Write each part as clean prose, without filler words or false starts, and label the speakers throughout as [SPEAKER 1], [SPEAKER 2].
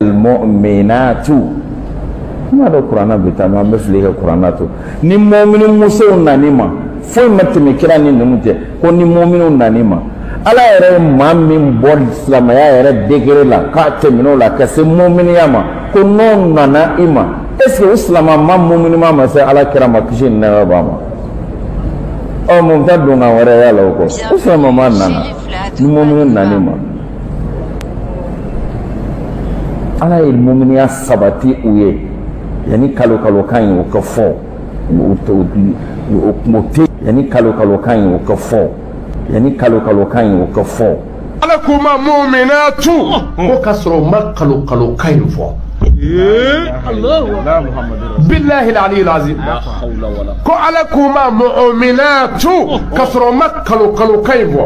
[SPEAKER 1] المؤمنات ما ده القرآن بتاعنا مثله القرآن ni mu'minu muso nanima foi matime kirani nunute ko ni mu'minu nanima ala yɛrɛ maa min bɔ silamɛya yɛrɛ degré la k'a tɛmɛn'o la ka se mu'miniya ma ko n'o nana i ma est-ce que o silamɛ ma mu'minima ma se ala kira ma kisi ni nɛɛma b'a ma ɔ mun ta don kan wɛrɛ y'a la o kɔ o silamɛ ma nana ni mu'minu nani ma ala ye mu'miniya sabati u ye yani kalo kan ye o ka fɔ yani kalo kan ye o ka fɔ yani kalo kan ye o ka fɔ
[SPEAKER 2] ala kuma mu'minatu ko kasro ma kalo kan ye fɔ billahi al-ali al-azim ko ala kuma mu'minatu kasro ma kalo kan ye fɔ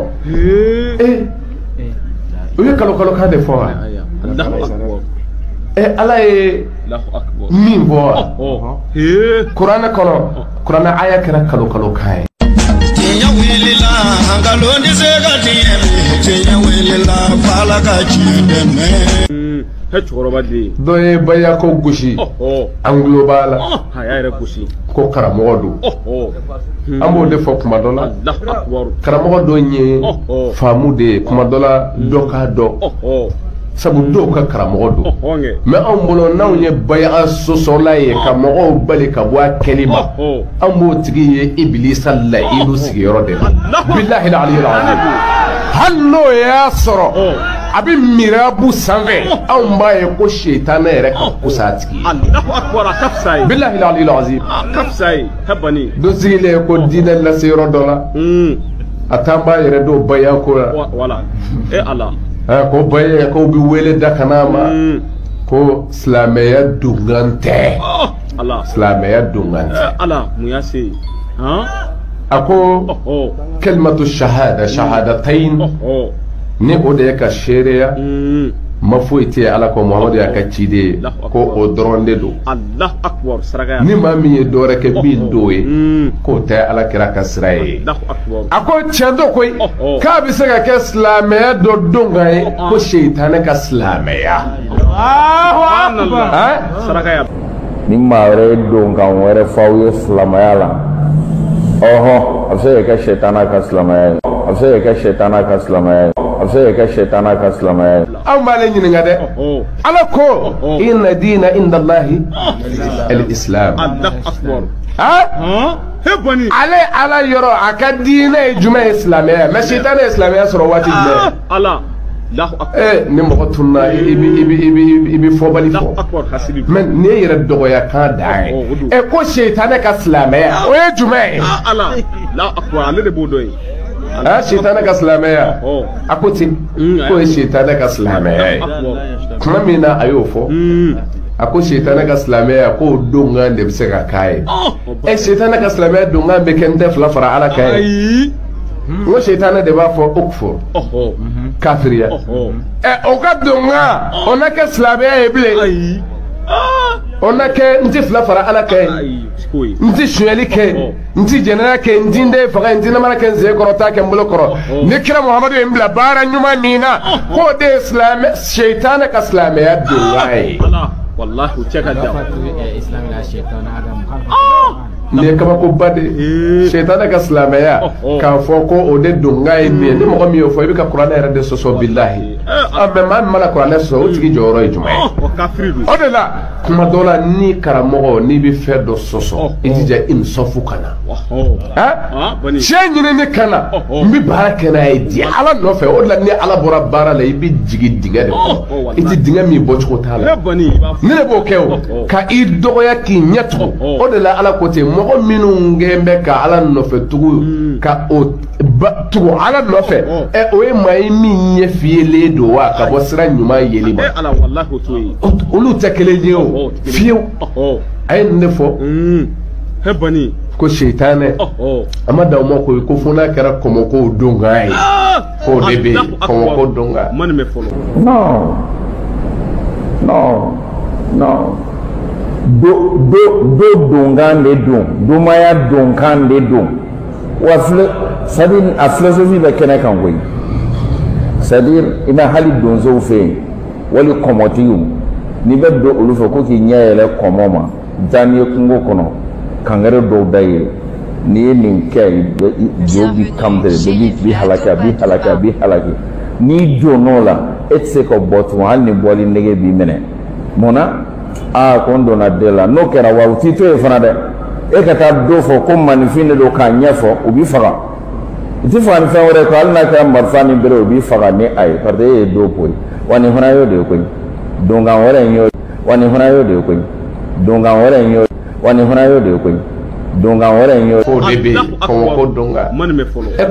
[SPEAKER 2] o ye kalo kan de fɔ ala ye min bɔ kuranɛ kɔnɔ kuranɛ aya kɛra kalo kan ye
[SPEAKER 3] tiɲɛ wulila nkalon tɛ se ka tiɲɛ tiɲɛ wulila fala ka tiɲɛ dɛmɛ
[SPEAKER 2] dɔ ye bayako gosi an gulo b'a la ko karamɔgɔ don an b'o de fɔ kuma dɔ la karamɔgɔ dɔ ye faamu de ye kuma dɔ la dɔ k'a dɔn sabu dɔw ka karamɔgɔ don mais anw bolo n'anw ye baya sɔsɔla ye ka mɔgɔw bali ka bɔ a kɛli ma an b'o tigi ye ibilisa layidu sigiyɔrɔ de la billahi al-ali al-azim hali n'o y'a sɔrɔ a bɛ mirabu sanfɛ anw b'a ye ko sitana yɛrɛ ka kusa a tigi ye billahi al-ali al-azim dɔ sigilen ko diinɛ lase yɔrɔ dɔ la a t'an b'a yɛrɛ don baya ko la ko baye ko bi wele da kana ma ko silamɛya dungan tɛ silamɛya dungan tɛ
[SPEAKER 4] mun y'a se
[SPEAKER 2] a ko kalimatu shahadatayn ni o de ye ka seereya ma foyi tɛ ala ko muhamadu y'a ka ciden ko o dɔrɔn de don ni maa min ye dɔwɛrɛ kɛ min do ye k'o tɛ ala kira ka sira ye a ko cɛ dɔ koyi k'a bɛ se ka kɛ silamɛya dɔ donkan ye ko seitanɛ ka silamɛya
[SPEAKER 1] ni maa wɛrɛ ye donkan wɛrɛ f'aw ye silamɛya la ɔhɔn a bɛ se ka kɛ seitanɛ ka silamɛya ye a bɛ se ka kɛ seitanɛ ka silamɛya ye a bɛ se ka kɛ seitanɛ ka silamɛya ye
[SPEAKER 2] aw b'ale ɲininka dɛ ala ko inna diina inda allahi al-islam ale ala yɔrɔ a ka diinɛ ye jumɛn ye silamɛya mais seitanɛ ye silamɛya sɔrɔ waati jumɛn ni mɔgɔ tunna i bɛ fɔbali fɔ mais n'i ye yɛrɛ dɔgɔya kan dan ye ko seitanɛ ka silamɛya o ye jumɛn ye seitanɛ ka silamɛya a ko ten k'o ye seitanɛ ka silamɛya ye tuma min na a y'o fɔ a ko seitanɛ ka silamɛya k'o donkan de bɛ se ka k'a ye seitanɛ ka silamɛya donkan bɛ kɛ n tɛ fila fara ala kan ye n ko seitanɛ de b'a fɔ ukfur kafiriya o ka donkan o na kɛ silamɛya ye bilen o na kɛ n tɛ fila fara ala kan ye n tɛ sonyali kɛ n tɛ jɛnɛya kɛ n tɛ n den faga n tɛ namara kɛ n sen kɔrɔ t'a kɛ n bolo kɔrɔ ni kira muhamadu ye n bila baara ɲuman min na k'o de ye seitanɛ ka silamɛya donkan ye nin ye kabakoba de ye seitanɛ ka silamɛya k'a fɔ ko o de donkan ye nin ye ni mɔgɔ min y'o fɔ i bɛ ka kuranɛ yɛrɛ de sɔsɔ bilahi mais maa min mana kuranɛ sɔsɔ o tigi jɔyɔrɔ ye jumɛn ye o de la kuma dɔ la ni karamɔgɔ n'i bɛ fɛn dɔ sɔsɔ i jija i nisɔnfu ka na tiɲɛ ɲinini ka na n bɛ baara kɛ n'a ye di ala nɔfɛ o de la ni ala bɔra baara la i bɛ jigin dingɛ de kɔnɔ i tɛ dingɛ min bɔcogo t'a la ne de b'o kɛ o ka i dɔgɔya k'i ɲɛ tugun o de la ala ko ten mɔgɔ minnu gɛn bɛ ka ala nɔfɛ tugu ka o tugu ala nɔfɛ o ye maa ye min ɲɛ fiyelen don wa ka bɔ sira ɲuman yeli ma olu tɛ kelen ye o fiyewu a ye nin de fɔ ko seitanɛ a ma dan o ma koyi ko fo n'a kɛra kɔmɔkow donkan ye k'o de bɛ yen kɔmɔko donkan
[SPEAKER 1] non do donkan de don domaya donkan de don wa c'est-à-dire a philosophie bɛ kɛnɛ kan koyi c'est-à-dire i bɛ hali donsow fɛ yen wali kɔmɔtigiw n'i bɛ don olu fɛ ko k'i ɲɛ yɛlɛ kɔmɔ ma taa n'i ye kungo kɔnɔ kangɛrɛ dɔw da ye n'i ye nin kɛ jo b'i kantere jo b'i halaki a b'i halaki a b'i halaki n'i donn'o la e tɛ se ka bɔ tugun hali ni bɔli nege b'i minɛ mun na ko n donna den la n'o kɛra wa u t'i to yen fana dɛ e ka taa dɔ fɔ ko maninfin de don k'a ɲɛfɔ u b'i faga i ti faga ni fɛn wɛrɛ kɔ hali n'a kɛra marifa ni bere u b'i faga ni a ye parce que e ye do koyi wa nin fana y'o de ye koyi donkan wɛrɛ in y'o wa nin fana y'o de ye koyi donkan wɛrɛ in y'o wa nin fana y'o de ye koyi donkan wɛrɛ in y'o.
[SPEAKER 2] o de bɛ yen kɔmɔko donkan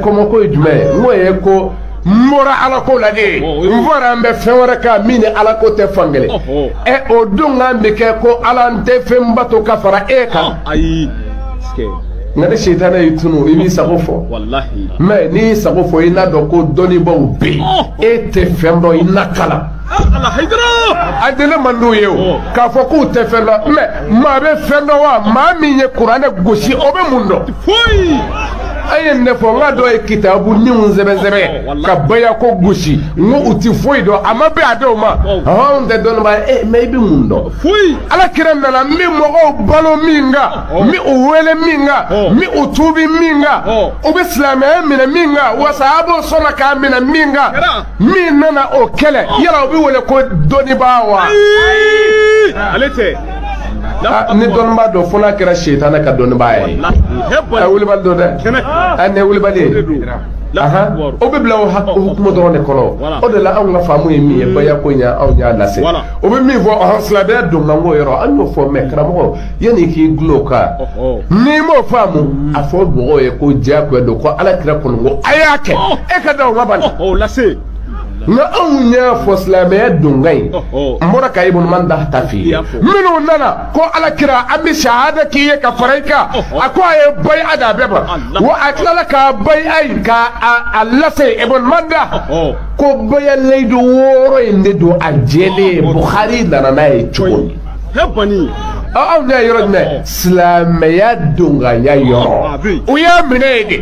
[SPEAKER 2] kɔmɔko ye jumɛn ye n'o ye ko n bɔra ala ko la de n fɔra an bɛ fɛn wɛrɛ kan min ni ala ko tɛ fankelen o donkan bɛ kɛ ko ala n tɛ fɛnba to ka fara e kan. nka ni sitana y'i tunu i b'i sago fɔ mɛ n'i y'i sago fɔ i n'a dɔn ko dɔnnibaw bɛ yen e tɛ fɛn dɔn i n'a kalan a deli man d'u ye o k'a fɔ k'u tɛ fɛn dɔn mɛ maa bɛ fɛn dɔn wa maa min ye kuranɛ gosi o bɛ mun dɔn a ye ne fɔ n ka dɔ ye kitabu niw sɛbɛsɛbɛ ka bayako gosi n ko u ti foyi dɔn a ma bɛn a dɔw ma anw tɛ dɔnniba ye mɛ i bɛ mun dɔn ala kira nana n bɛ mɔgɔw balo min kan n bɛ u wele min kan n bɛ u tuubi min kan u bɛ silamɛya minɛ min kan wa sahabaw sɔnna k'a minɛ min kan min nana o kɛlɛ yala o bɛ wele ko dɔnniba wa ale tɛ ni dɔnniba dɔ fo n'a kɛra sitana ka dɔnniba ye a wulibali dɔ dɛ a ne wulibali ye o bɛ bila o hukumu dɔrɔn de kɔnɔ o de la anw ka faamu ye min ye bayako in anw y'a lase o bɛ min fɔ silamɛya donkanko yɔrɔ an y'o fɔ mɛ karamɔgɔ yanni k'i gulon o kan n'i m'o faamu a fɔ mɔgɔw ye ko diyagoya don ko ala kira kɔni ko a y'a kɛ e ka da o ma bali nka anw y'a fɔ silamɛya donkan in n bɔra ka ibn manda ta f'i ye minnu nana ko ala kira an bɛ shahada k'i ye ka fara i kan a ko a ye bay'a da bɛɛ ma wa a tilala k'a bay'a in k'a lase ibn manda ko bay'a layidu 6 in de don a jɛlen Bukhari nana n'a ye cogo min anw y'a yɔrɔ jumɛn silamɛya donganya yɔrɔ u y'a minɛ yen de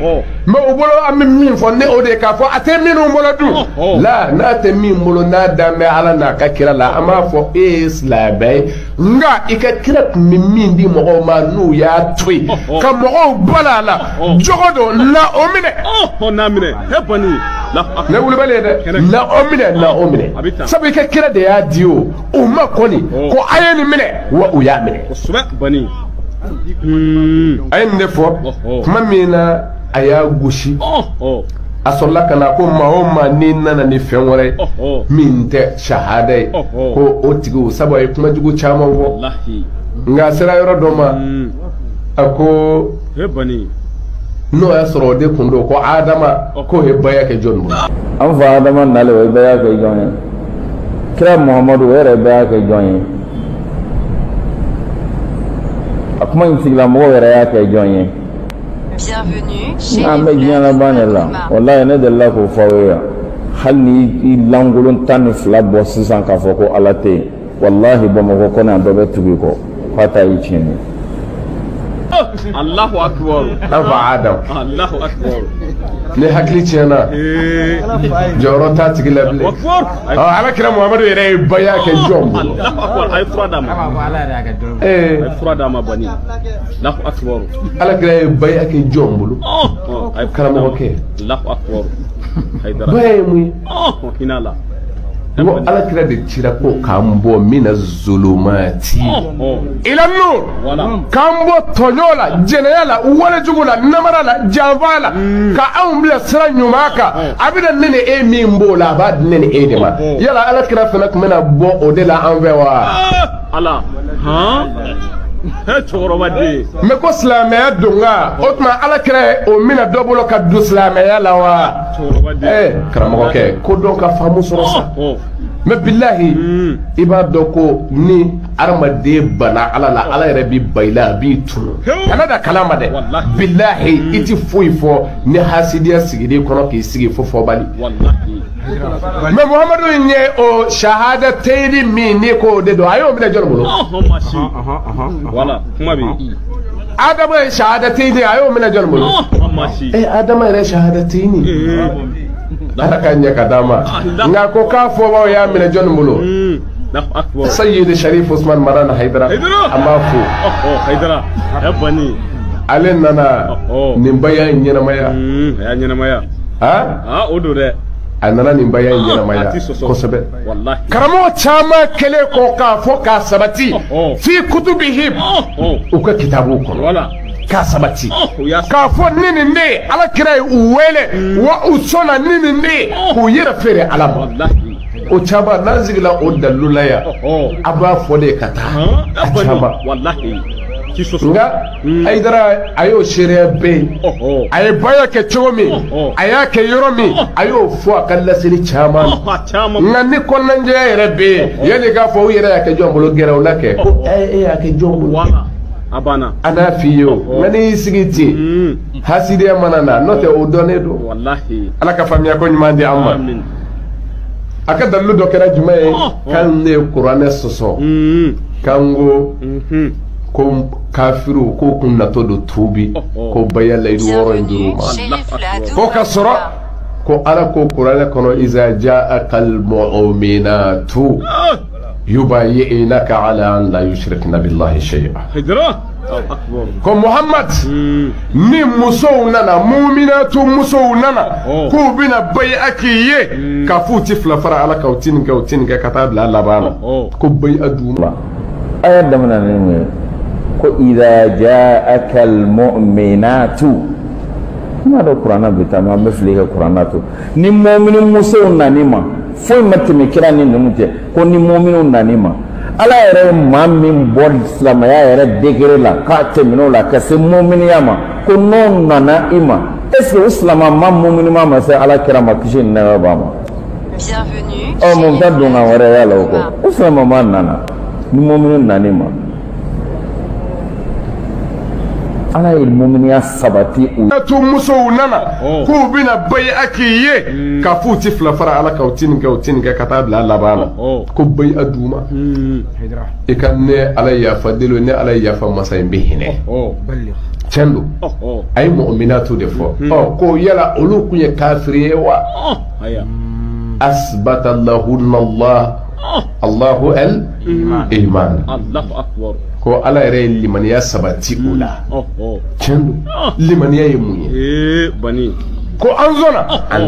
[SPEAKER 2] mɛ u bolo an bɛ min fɔ ne o de ye k'a fɔ a tɛ minnu bolo dun la n'a tɛ min bolo n'a dan bɛ ala n'a ka kira la an b'a fɔ e ye silamɛ ye nka i ka kira tun bɛ min di mɔgɔw ma n'u y'a to yen ka mɔgɔw bala a la jogo don la o minɛ ne wulibali ye dɛ la o minɛ sabu i ka kira de y'a di o u ma kɔni ko a ye nin minɛ wa u y'a minɛ a ye nin de fɔ kuma min na a y'a gosi a sɔrɔla ka na ko maa o maa n'i nana ni fɛn wɛrɛ min tɛ shahada ye ko o tigiw sabu a ye kuma jugu caman fɔ nka a sera yɔrɔ dɔ ma a ko n'o y'a sɔrɔ o de kun don ko adama k'o ye baya kɛ jɔn bolo
[SPEAKER 1] an fa adama nalen o ye baya kɛ jɔn ye kira muhamadu o yɛrɛ baya kɛ jɔn ye a kuma in tigilamɔgɔw yɛrɛ y'a kɛ jɔn ye an bɛ diɲɛ laban de la walayi ne delila k'o fɔ aw ye yan hali ni i lankolon 12 bɔ sisan k'a fɔ ko ala tɛ yen walahi bamakɔ kɔnɔ yan dɔ bɛ tugu i kɔ k'a ta y'i tiɲɛ
[SPEAKER 2] Allahu akbar an fa Adam Allahu akbar ne hakili tiɲɛna jɔyɔrɔ t'a tigi la bilen ala kira Muhamadu yɛrɛ ye baya kɛ jɔn bolo
[SPEAKER 4] Allahu akbar a ye fura d'a ma a ye fura d'a ma bani Allahu akbar
[SPEAKER 2] ala kira ye baya kɛ jɔn bolo karamɔgɔkɛ
[SPEAKER 4] Allahu akbar
[SPEAKER 2] baya ye mun ye
[SPEAKER 4] hinala
[SPEAKER 2] ko ala kira de cira ko k'an bɔ mina zulumati ila nur k'an bɔ tɔɲɔ la jɛnɛya la walejugu la namara la janfa la ka anw bila sira ɲuman kan a bɛna ne ni e min b'o la a b'a di ne ni e de ma yala ala kira fana tun bɛna bɔ o de la an fɛ wa
[SPEAKER 4] ala cɛkɔrɔba den
[SPEAKER 2] mɛ ko silamɛya donkan o tuma ala kira o mina dɔ bolo ka don silamɛya la wa karamɔgɔkɛ ko dɔn ka faamu sɔrɔ sa mɛ bilahi i b'a dɔn ko ni adamaden bana ala la ala yɛrɛ b'i ba i la a b'i tunu kana da kalan ma dɛ bilahi i ti foyi fɔ ni hasidiya sigili kɔnɔ k'i sigi fo fɔbali mɛ muhamadu in ye o shahada teyini min ni ko o de don a y'o minɛ jɔn bolo
[SPEAKER 4] wala kuma bi
[SPEAKER 2] adama ye shahadatayni ayo mina jɔn bolo adama yɛrɛ shahadatayni ala ka ɲɛ ka d'a ma nka ko k'a fɔbaw y'a minɛ jɔn bolo Sayyid Sharif Usman Marana Haidara an b'a fo
[SPEAKER 4] Haidara
[SPEAKER 2] ale nana nin baya in ɲɛnamaya
[SPEAKER 4] a ɲɛnamaya o don dɛ
[SPEAKER 2] a nana nin baya in ɲɛnamaya kosɛbɛ karamɔgɔ caman kɛlen kɔ k'a fɔ k'a sabati fi kutubihim u ka kitabuw kɔnɔ k'a sabati k'a fɔ ni nin de ye Alakira ye u wele wa u sɔnna ni nin de ye k'u yɛrɛ feere Ala ma o caman n'an sigila o dalilu la yan a b'a fɔ de ka taa a caman nka Haidara a y'o seereya bɛɛ ye a ye baya kɛ cogo min a y'a kɛ yɔrɔ min a y'o fɔ a ka laseli caman nka ni kɔnɔnajɛya yɛrɛ bɛ yen yanni k'a fɔ u yɛrɛ y'a kɛ jɔn bolo gɛrɛ o la kɛ ko e y'a kɛ jɔn bolo a n'a f'i ye o nka n'i y'i sigi ten hasidiya mana na n'o tɛ o dɔnnen don Ala ka faamuya ko ɲuman di an ma a ka dalilu dɔ kɛra jumɛn ye kan ne ye kuranɛ sɔsɔ kan ko kafiru ko kun natɔ don tuubi ko baya layidu wɔɔrɔ in duuru ma ko ka sɔrɔ ko Ala ko kuranɛ kɔnɔ iza ja'akal mu'minatu yubayyi'naka ala an la yushrikna billahi shay'a ko Muhammad ni musow nana mu'minatu musow nana k'u bɛna baya k'i ye ka f'u ti fila fara Ala ka u ti nin kɛ ka taa bila laban na ko baya d'u ma
[SPEAKER 1] aya damana ne ko idha ja'aka almu'minatu ma do qur'ana bitama be fili ka qur'ana to ni mu'minu muso nani ma fo matemi kira ni nunute ko ni mu'minu nani ma ala yɛrɛ ma min bɔ silamaya yɛrɛ degré la ka tɛmɛn'o la ka se mu'miniya ma ko n'o nana i ma est ce que o silama ma mu'minima ma se ala kira ma kisi ni nɛma b'a ma bienvenue mun ta don ka wɛrɛ y'a la o kɔ o silama ma nana ni mu'minu nani ma ala ye mu'miniya sabati u
[SPEAKER 2] tu musow nana k'u bɛna baya k'i ye ka f'u ti fila fara Ala ka u ti nin kɛ ka taa bila laban na ko baya d'u ma i ka ne Ala yafa delo ne Ala yafa masa in bɛ hinɛ tiɲɛ don a ye mu'minatu de fɔ ko yala olu kun ye kafiri ye wa asbata lahunna Allahu al-iman ko Ala yɛrɛ ye limaniya sabati o la tiɲɛ don limaniya ye mun ye ko an sɔnna an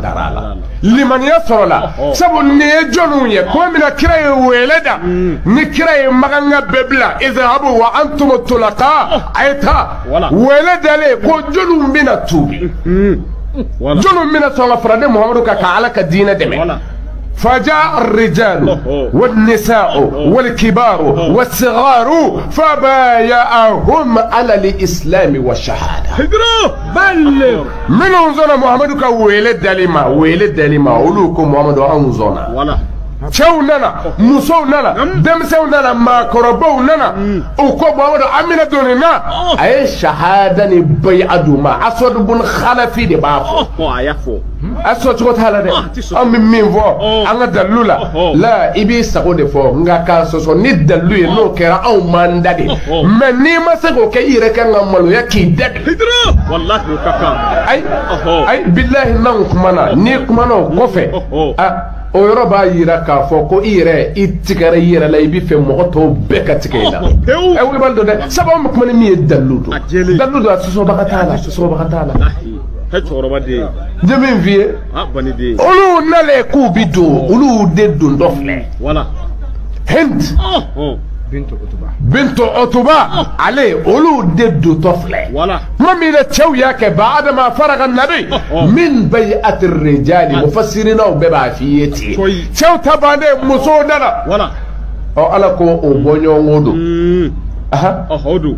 [SPEAKER 2] dara a la limaniya sɔrɔla sabu nin ye jɔnniw ye ko mina kira ye wele da ni kira ye maganga bɛɛ bila izhabu wa antum tulaqa a ye taa wele dalen ko jɔnniw bɛna tuubi jɔnniw bɛna sɔn ka fara ne Muhamadu kan ka Ala ka diinɛ dɛmɛ فجاء الرجال والنساء والكبار والصغار فبايعهم على الإسلام والشهادة بلغ من أنزل محمد كويلد دلما أولوكم محمد أنزلنا cɛw nana musow nana denmisɛnw nana maakɔrɔbaw nana u ko Muhamadu an bɛna donni na a ye shahada ni bai'a d'u ma Aswad bun Khalafi de b'a fɔ a sɔ cogo t'a la dɛ an bɛ min fɔ an ka dalilu la i b'i sago de fɔ nka k'a sɔsɔ ni dalilu ye n'o kɛra anw m'an da de mɛ n'i ma se k'o kɛ i yɛrɛ kan ka maloya k'i da de ayi bilahi n'anw kumana n'i kumana o kɔfɛ o yɔrɔ b'a yira k'a fɔ ko i yɛrɛ i tigɛra i yɛrɛ la i b'i fɛ mɔgɔ tɔw bɛɛ ka tigɛ i la wuli b'a dɔn dɛ sabu an bɛ kuma ni min ye dalilu don dalilu don a sɔsɔbaga t'a la n ye min f'i ye olu nalen k'u bi don olu de don dɔ filɛ Hind bintu Utuba ale olu de dotɔ filɛ kuma min na cɛw y'a kɛ ba adama faraga nabi min bai'ati rijali mufassirinaw bɛɛ b'a f'i ye ten cɛw ta bannen musow nana Ala ko o bɔɲɔgɔnko don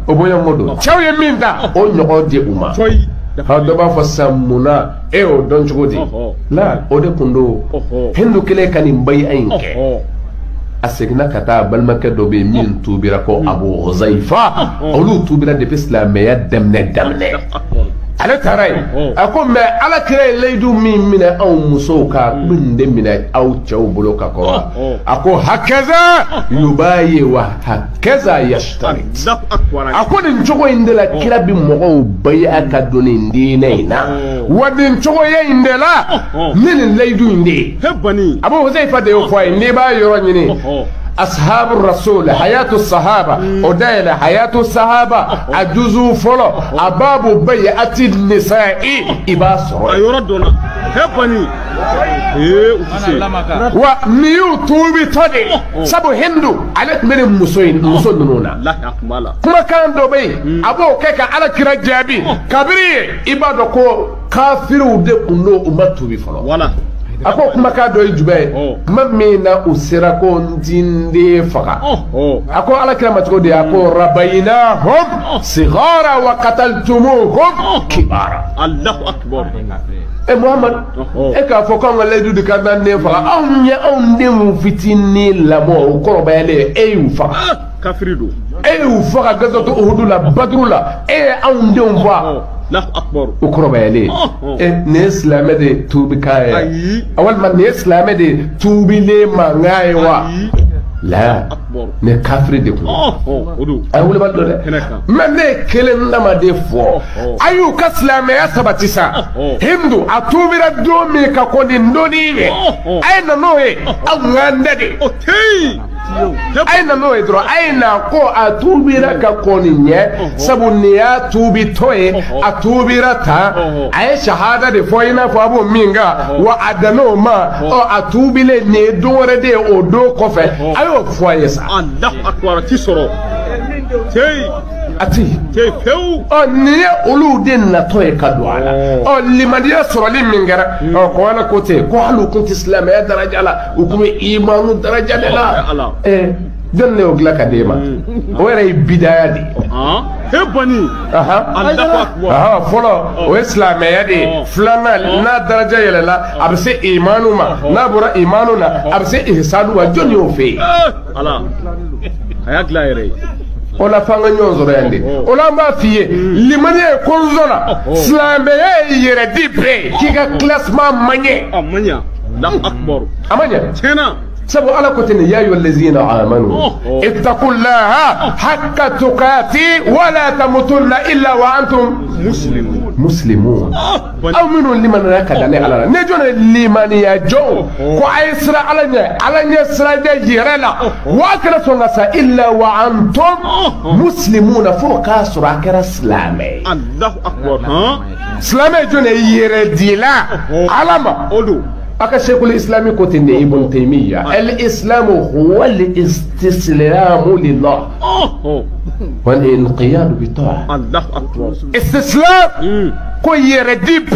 [SPEAKER 2] o bɔɲɔgɔnko don cɛw ye min ta o ɲɔgɔn di u ma dɔ b'a fɔ sisan munna e y'o dɔn cogo di la o de kun don Hindu kelen ka nin bai'a in kɛ a seginna ka taa balimakɛ dɔ bɛ yen min tuubira ko Abu Huzaifa olu tuubira depuis silamɛya daminɛ ale taray ako me ala kire laydu min min aw musoka binde min aw chaw boloka ko ako hakaza yubayi wa hakaza yashtari ako din chogo indela kira bi mogo bayi aka donin dinaina wadin chogo ye indela min laydu inde
[SPEAKER 4] hebani
[SPEAKER 2] abu huzaifa de yo fo inde ba yoro nyini أصحاب الرسول حياة الصحابة ودايل حياة الصحابة أجزوا فلو أباب بيعة النساء إباسه
[SPEAKER 4] يردنا هبني
[SPEAKER 2] وميو توبي تودي سبو هندو عليك من المسوين مسنونا
[SPEAKER 4] لا أكمل
[SPEAKER 2] كما كان دوبي أبو كيكا على كرا جابي كبري إبادو كو كافرو دي كنو أمتو بفلو ولا ako kuma ka do jube mamina usira ko ndinde faka ako ala kira matiko de ako rabainahum sighara wa qataltumuhum kibara
[SPEAKER 4] Allahu akbar
[SPEAKER 2] Muhammad e ka fo ko ngale du ka dan ne faka on dem fitini lamo ko bayale e yu faka
[SPEAKER 4] kafirido
[SPEAKER 2] e yu faka gazato uhudula badrula e on dem fa
[SPEAKER 4] الله أكبر
[SPEAKER 2] وكربا يلي ناس لامدي توبي كاي أول ما ناس لامدي توبي لي ما غايوا لا نكافر دي كل أول ما دول ما نكلم لما دي فو أيو كسلام يا سبتيسا هندو أتوبي ردومي ككوني ندوني أين نوي أو غاندي aina no edro aina ko atubira ka koninye sabuniya tubi toye atubira ta ay shahada de foina fo abo minga wa adano ma o atubile ne dore de odo kofe ayo foye sa
[SPEAKER 4] Allah akbar tisoro tey
[SPEAKER 2] ati
[SPEAKER 4] tey few
[SPEAKER 2] o ni ulu den na toye kadwala o limadiya sorali mingara o ko wala kote ko halu kunti islam ya daraja la ukumi imanu daraja la don ne ogla kadema wera bidaya di
[SPEAKER 4] hebani Allah akbar
[SPEAKER 2] folo o islam ya di flana na daraja yela abse imanu ma na bura imanu na abse ihsanu wa joni o fe
[SPEAKER 4] ala ayagla yere
[SPEAKER 2] ola fanga nyonzoro yande ola ma fiye limane konzona islambe yere dibre kika classement manye
[SPEAKER 4] la akbar
[SPEAKER 2] amanya
[SPEAKER 4] tena
[SPEAKER 2] سبوا على كتن يا أيها الذين آمنوا اتقوا الله حق تقاته ولا تموتن إلا وأنتم مسلمون أو منو لمن ركضني على نجون لمن يجو كأسرع على نسرع جيرلا وأكل سونسا إلا وأنتم مسلمون فوق أسرع كرسلامي
[SPEAKER 4] الله أكبر
[SPEAKER 2] سلامي جون يرديلا علما أكا شيخ الإسلام كتن ابن تيمية الإسلام هو الاستسلام لله والانقياد بطاعة
[SPEAKER 4] الله أكبر
[SPEAKER 2] استسلام كو يرديب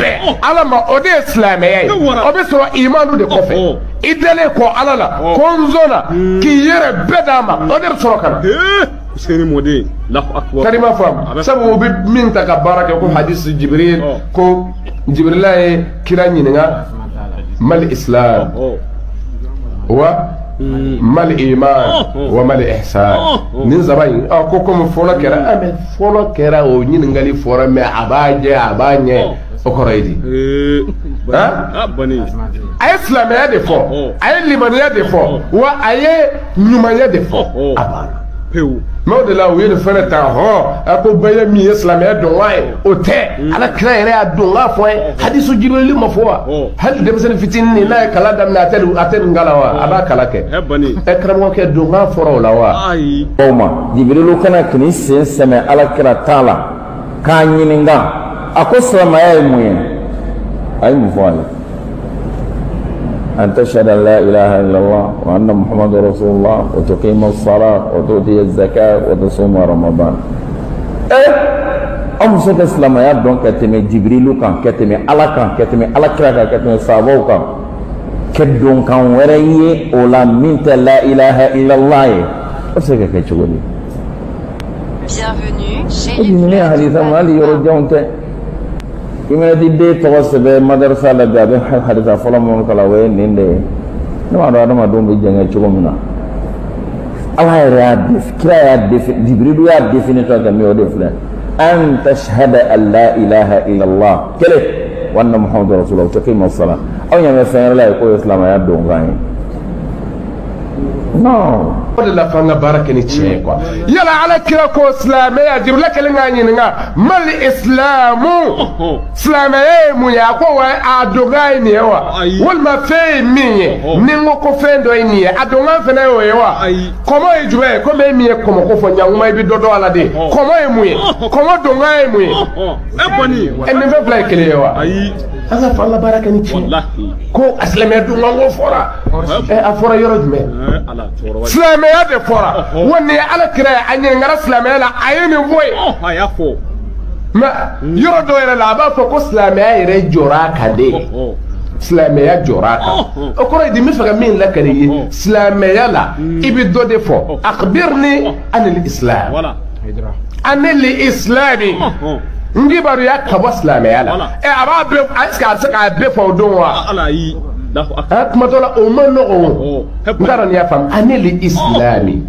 [SPEAKER 2] على ما أودي إسلامي أبسوا إيمانو دي كوفي إدلي كو على لا كونزونا كي يرد بداما أودي بسوا كنا
[SPEAKER 4] سيني مودي الله أكبر
[SPEAKER 2] كلمة فهم سبب من تكبارك يقول حديث جبريل كو جبريل كيراني نغا ما الإسلام وما الإيمان وما الإحسان نزبين أكوكم فولا كرا أمل فولا كرا ونينغالي فورا ما أباني أكرايدي
[SPEAKER 4] ها بني
[SPEAKER 2] أي إسلام يا دفو أي لمن يا دفو وأي نيمان يا دفو أبان ما هو دلوا وين فنتا هو أكو بيا مي إسلام يا دواي أوتة على كلا يا دوا فوي حديث جبريل ما فوا هل ده مثلا فتني لا كلا دم ناتل نغلاوا أبا كلا كه أكرم وك دوا فرو لوا
[SPEAKER 1] أوما جبريل كنا كنيس سمع على كلا تالا كان ينغا أكو سلام يا موين أي مفعول أن تشهد أن لا إله إلا الله وأن محمد رسول الله وتقيم الصلاة وتؤتي الزكاة وتصوم رمضان أم سك إسلام يا دون كتمي جبريل كان كتمي الله كان كتمي الله كلا كتمي صابو كان كدون كان وريه ولا منت لا إله إلا الله وسك كتشولي
[SPEAKER 5] Bienvenue chez
[SPEAKER 1] les حديث ما لي يرجعون كما دي توسب مدرسة لجابه حديث فلان من كلاوي نينده نما ما دوم بيجنga chugomna Allah ya kira ya جبريل ya definitely da me ode flan أن تشهد أن لا إله إلا الله كله وأن محمد رسول الله تقيم الصلاة أو يمسن لا يقول إسلام يدعو غاين non
[SPEAKER 2] la fanga baraka ni tiɲɛ quoi yala ala kira ko silamɛya jibila kelen k'a ɲininka mal islamu silamɛya ye mun ye a ko wa a dɔnkan ye nin ye wa walima fɛn ye min ye ni n ko ko fɛn dɔ ye nin ye a dɔnkan fana ye o ye wa kɔmɔ ye jumɛn ye komi e min ye kɔmɔ ko fɔ ɲankuma i bɛ dɔ dɔn a la de kɔmɔ ye mun ye kɔmɔ dɔnkan ye mun ye nin fɛn fila ye kelen ye wa an ka fanga baraka ni tiɲɛ ko a silamɛya dɔnkan ko fɔra a fɔra yɔrɔ jumɛn silamɛya de fɔra wa nin ye ala kira ye a ɲininkara silamɛya la a ye nin fɔ ye mɛ yɔrɔ dɔ yɛrɛ la a b'a fɔ ko silamɛya yɛrɛ jɔra a kan de silamɛya jɔra a kan o kɔrɔ ye di n bɛ fɛ ka min lakari ye silamɛya la i bɛ dɔ de fɔ akhbirni anil islam anil islami n kibaruya ka bɔ silamɛya la a b'a bɛɛ est-ce que a bɛ se k'a bɛɛ fɔ o don wa kuma dɔ la o ma nɔgɔn n t'a dɔn n'i y'a faamu anil islami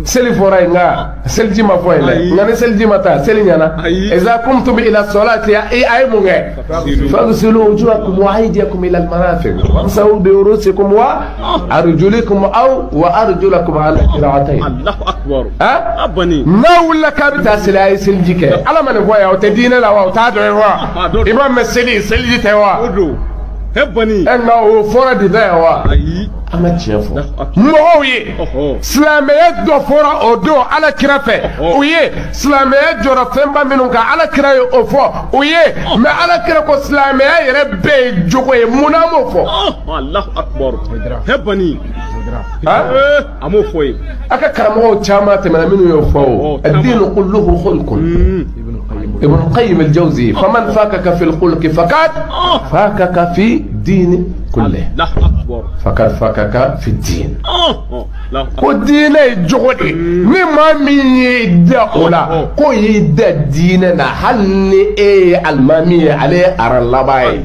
[SPEAKER 2] seli fɔra yen nka seliji ma fɔ yen dɛ nka ni seliji ma taa seli ɲɛna iza kumtum ila salati a ye mun kɛ fagsilu wujuhakum wa aydiyakum ila almarafiq wamsahu bi ru'usikum wa arjulikum aw wa arjulakum ala qira'atayn Allahu akbar n'a wulila k'a bɛ taa seli a ye seliji kɛ ala ma nin fɔ yan o tɛ diinɛ la wa o t'a dɔ ye wa i b'a mɛn seliji tɛ wa nka o fɔra de bɛ yan wa an ka tiɲɛ fɔ mɔgɔw ye silamɛya dɔ fɔra o don ala kira fɛ o ye silamɛya jɔra fɛnba minnu kan ala kira ye o fɔ o ye mɛ ala kira ko silamɛya yɛrɛ bɛɛ ye jogo ye mun na an m'o fɔ a m'o fɔ ye a ka karamɔgɔw caman tɛmɛna minnu y'o fɔ o ad-dinu kulluhu khulqun ابن القيم الجوزي فمن فاكك في الخلق فقد فاكك في الدين كله فقد فاكك في الدين والدين جغدي مما من يدعولا كو يدع ديننا هل ايه المامي عليه ارى اللباي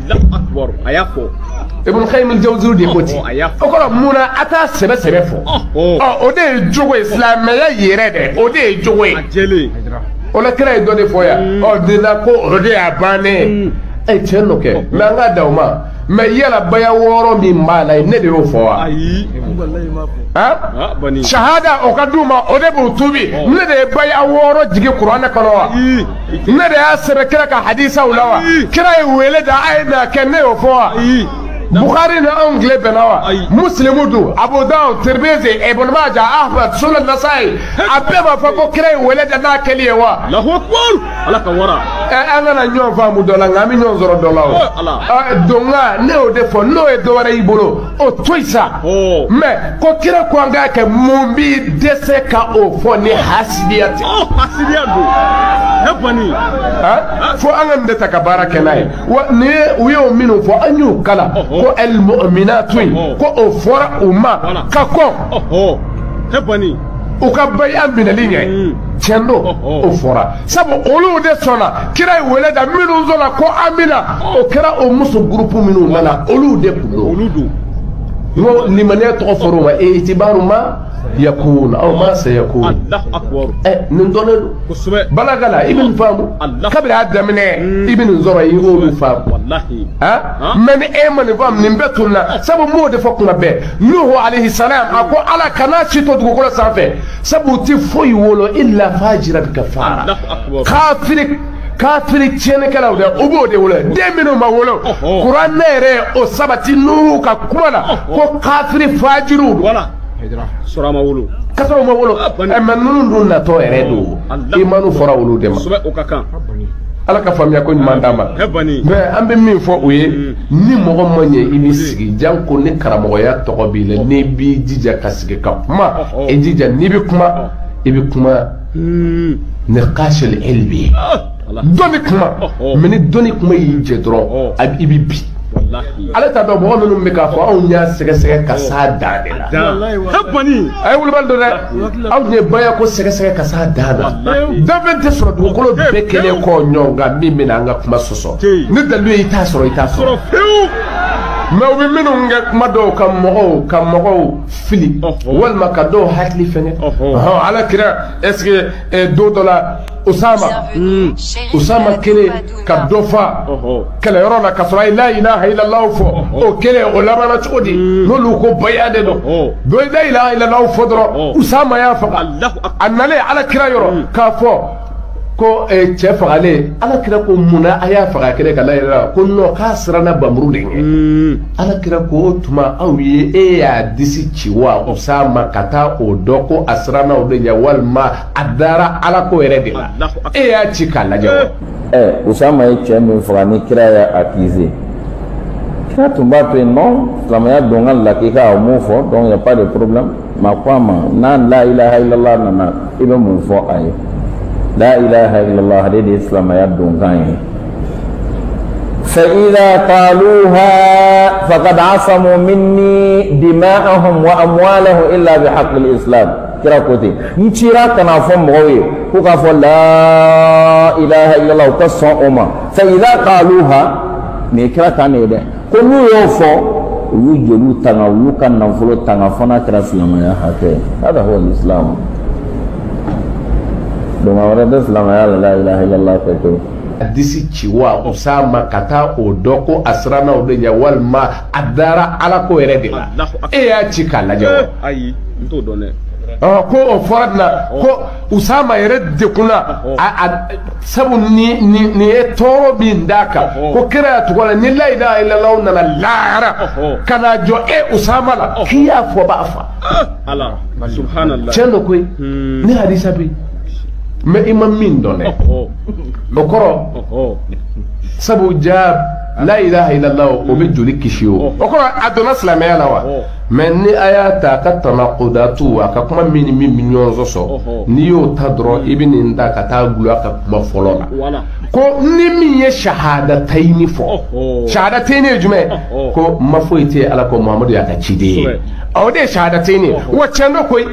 [SPEAKER 2] ابن القيم الجوزي دي كوتي اكو مونا اتا سبه سبه فو او دي جوغو اسلاميه يرده او دي جوغو o la kira ye dɔ de fɔ yan ɔ de la ko o de y'a bannen e tiɲɛ n'o kɛ mɛ an ka da o ma mɛ yala baya wɔɔrɔ min b'a la ne de y'o fɔ wa shahada o ka d'u ma o de b'u tubi ne de ye baya wɔɔrɔ jigin kuranɛ kɔnɔ wa ne de y'a sɛbɛn kira ka hadisaw la wa kira ye wele da a ye na kɛ ne y'o fɔ wa Bukhari na angle benawa Muslimu du Abu Dawud Tirmidhi Ibn Majah Ahmad Sunan Nasai abeba fa ko kire wele da na keliye wa Allahu akbar ala ka wara ana na nyon fa mu dola ngami nyon zoro dola o donga ne o defo no e do wara ibolo o toisa me ko kire ko anga ke mumbi dese ka o fo ni hasidiyati hasidiyatu hebani fo anga ndeta ka baraka nay wa ne uyo minu fo anyu kala ko el mu'minatu ko o fora umma ka ko hebani o ka bayan binalinya tiendo o fora sabu olu de sona kira wele da minu zona ko amina o kira o musu groupe minu nana olu de kulo olu do no limane to foro ma e itibaru ma yakun aw ma sayakun Allahu akbar nin donelu balagala ibn famu kabla adamne ibn zora yolu fam wallahi man man fam nin betuna sabu mode fokuna be nuhu alayhi salam ako ala kana chito dugo ko safe sabu ti foyi wolo illa fajiran kafara kafiri tiene kala o de wolo demino ma wolo Qur'an nere o sabati nuhu ka kumala ko kafiri fajiru wala Surama wolo kaso ma wolo amma nunu dun na to ere do imanu fora wolo de ma o kakan ala ka famiya ko nyuma dama mais an be min fo o ye ni mogo manye ibi sigi janko ne karamoya to ko bi le ne bi jija kasige ka kuma e jija ni bi kuma ibi kuma niqash al ilmi doni kuma meni doni kuma yi je dro ibi bi ala ta do bo minnu be ka fɔ anw ɲa sɛgɛsɛgɛ ka sa dan de la habani ay wulbal do dɛ aw ɲe baya ko sɛgɛsɛgɛ ka sa dan na dafen tɛ sɔrɔ dugukolo bɛɛ kelen kɔ ɲɔgɔn kan min bɛna an ka kuma sɔsɔ ni dalu ye i t'a sɔrɔ mais u bɛ minnu kɛ kuma dɔw ka mɔgɔw fili walima ka dɔw hakili fɛngɛ ala kira est ce que don dɔ la Usama kelen ka dɔ fa kɛlɛyɔrɔ la ka sɔrɔ a ye la ilaha illallah fɔ o kelen o labanna cogo di n'olu ko baya de don dɔ ye la ilaha illallah fɔ dɔrɔn Usama y'a faga a nalen ala kira yɔrɔ k'a fɔ ko cɛ fagalen ala kira ko munna a y'a faga kelen ka la ilaha ko non k'a siranna bamuru de ɲɛ ala kira ko o tuma aw ye e y'a disi ci wa Usama ka taa o dɔn ko a siranna o de ɲɛ walima a dara ala ko yɛrɛ de la e y'a ci k'a lajɛ wa
[SPEAKER 1] Usama ye cɛ min faga ni kira y'a accusé kira tun b'a to yen non silamɛya don ka lakika o m'o fɔ donc y a pas de problème ma ko a ma n'a la ilaha illallah nana i bɛ mun fɔ a ye la ilaha illallah ale de ye silamɛya don kan ye فإذا قالوها فقد عصموا مني دماءهم وأموالهم إلا بحق الإسلام كرا كوتي نشيرا كنا فم غوي كوكا فو لا إله إلا الله كسر أمة فإذا قالوها نكرا كان يده كل يوفو ويجلو تناولو كان نفلو تنافنا كرا سلامة هكذا هذا هو الإسلام دوما ورد الإسلام لا إله إلا الله كتير
[SPEAKER 2] disi ci wa Usama ka taa o dɔn ko a siranna o de ɲɛ walima a dara ala ko yɛrɛ de la e y'a ci k'a lajɛ wa
[SPEAKER 4] ayi n t'o dɔn dɛ
[SPEAKER 2] ko o fɔra na ko Usama yɛrɛ dekunna sabu ni ye tɔɔrɔ min d'a kan ko kira ya tɔgɔ la ni la ilaha illallah nana lahara ka na jɔ Usama la k'i y'a fɔ b'a fa
[SPEAKER 4] ala subhanallah
[SPEAKER 2] tiɲɛ don koyi ni hadisa bi mais i ma min dɔn dɛ o kɔrɔ sabu Jaab la ilaha illallah o bɛ joli kisi o kɔrɔ a donna silamɛya la wa mais ni a y'a ta a ka tanakudatu a ka kuma min ni min bɛ ɲɔgɔn sɔsɔ n'i y'o ta dɔrɔn i bɛ nin ta ka taa gulɔ a ka kuma fɔlɔ la ko ni min ye shahadatayini fɔ shahadatayini ye jumɛn ko ma foyi tɛ ala ko Muhamadu y'a ka ciden ye o de ye shahadatayini wa tiɲɛ don koyi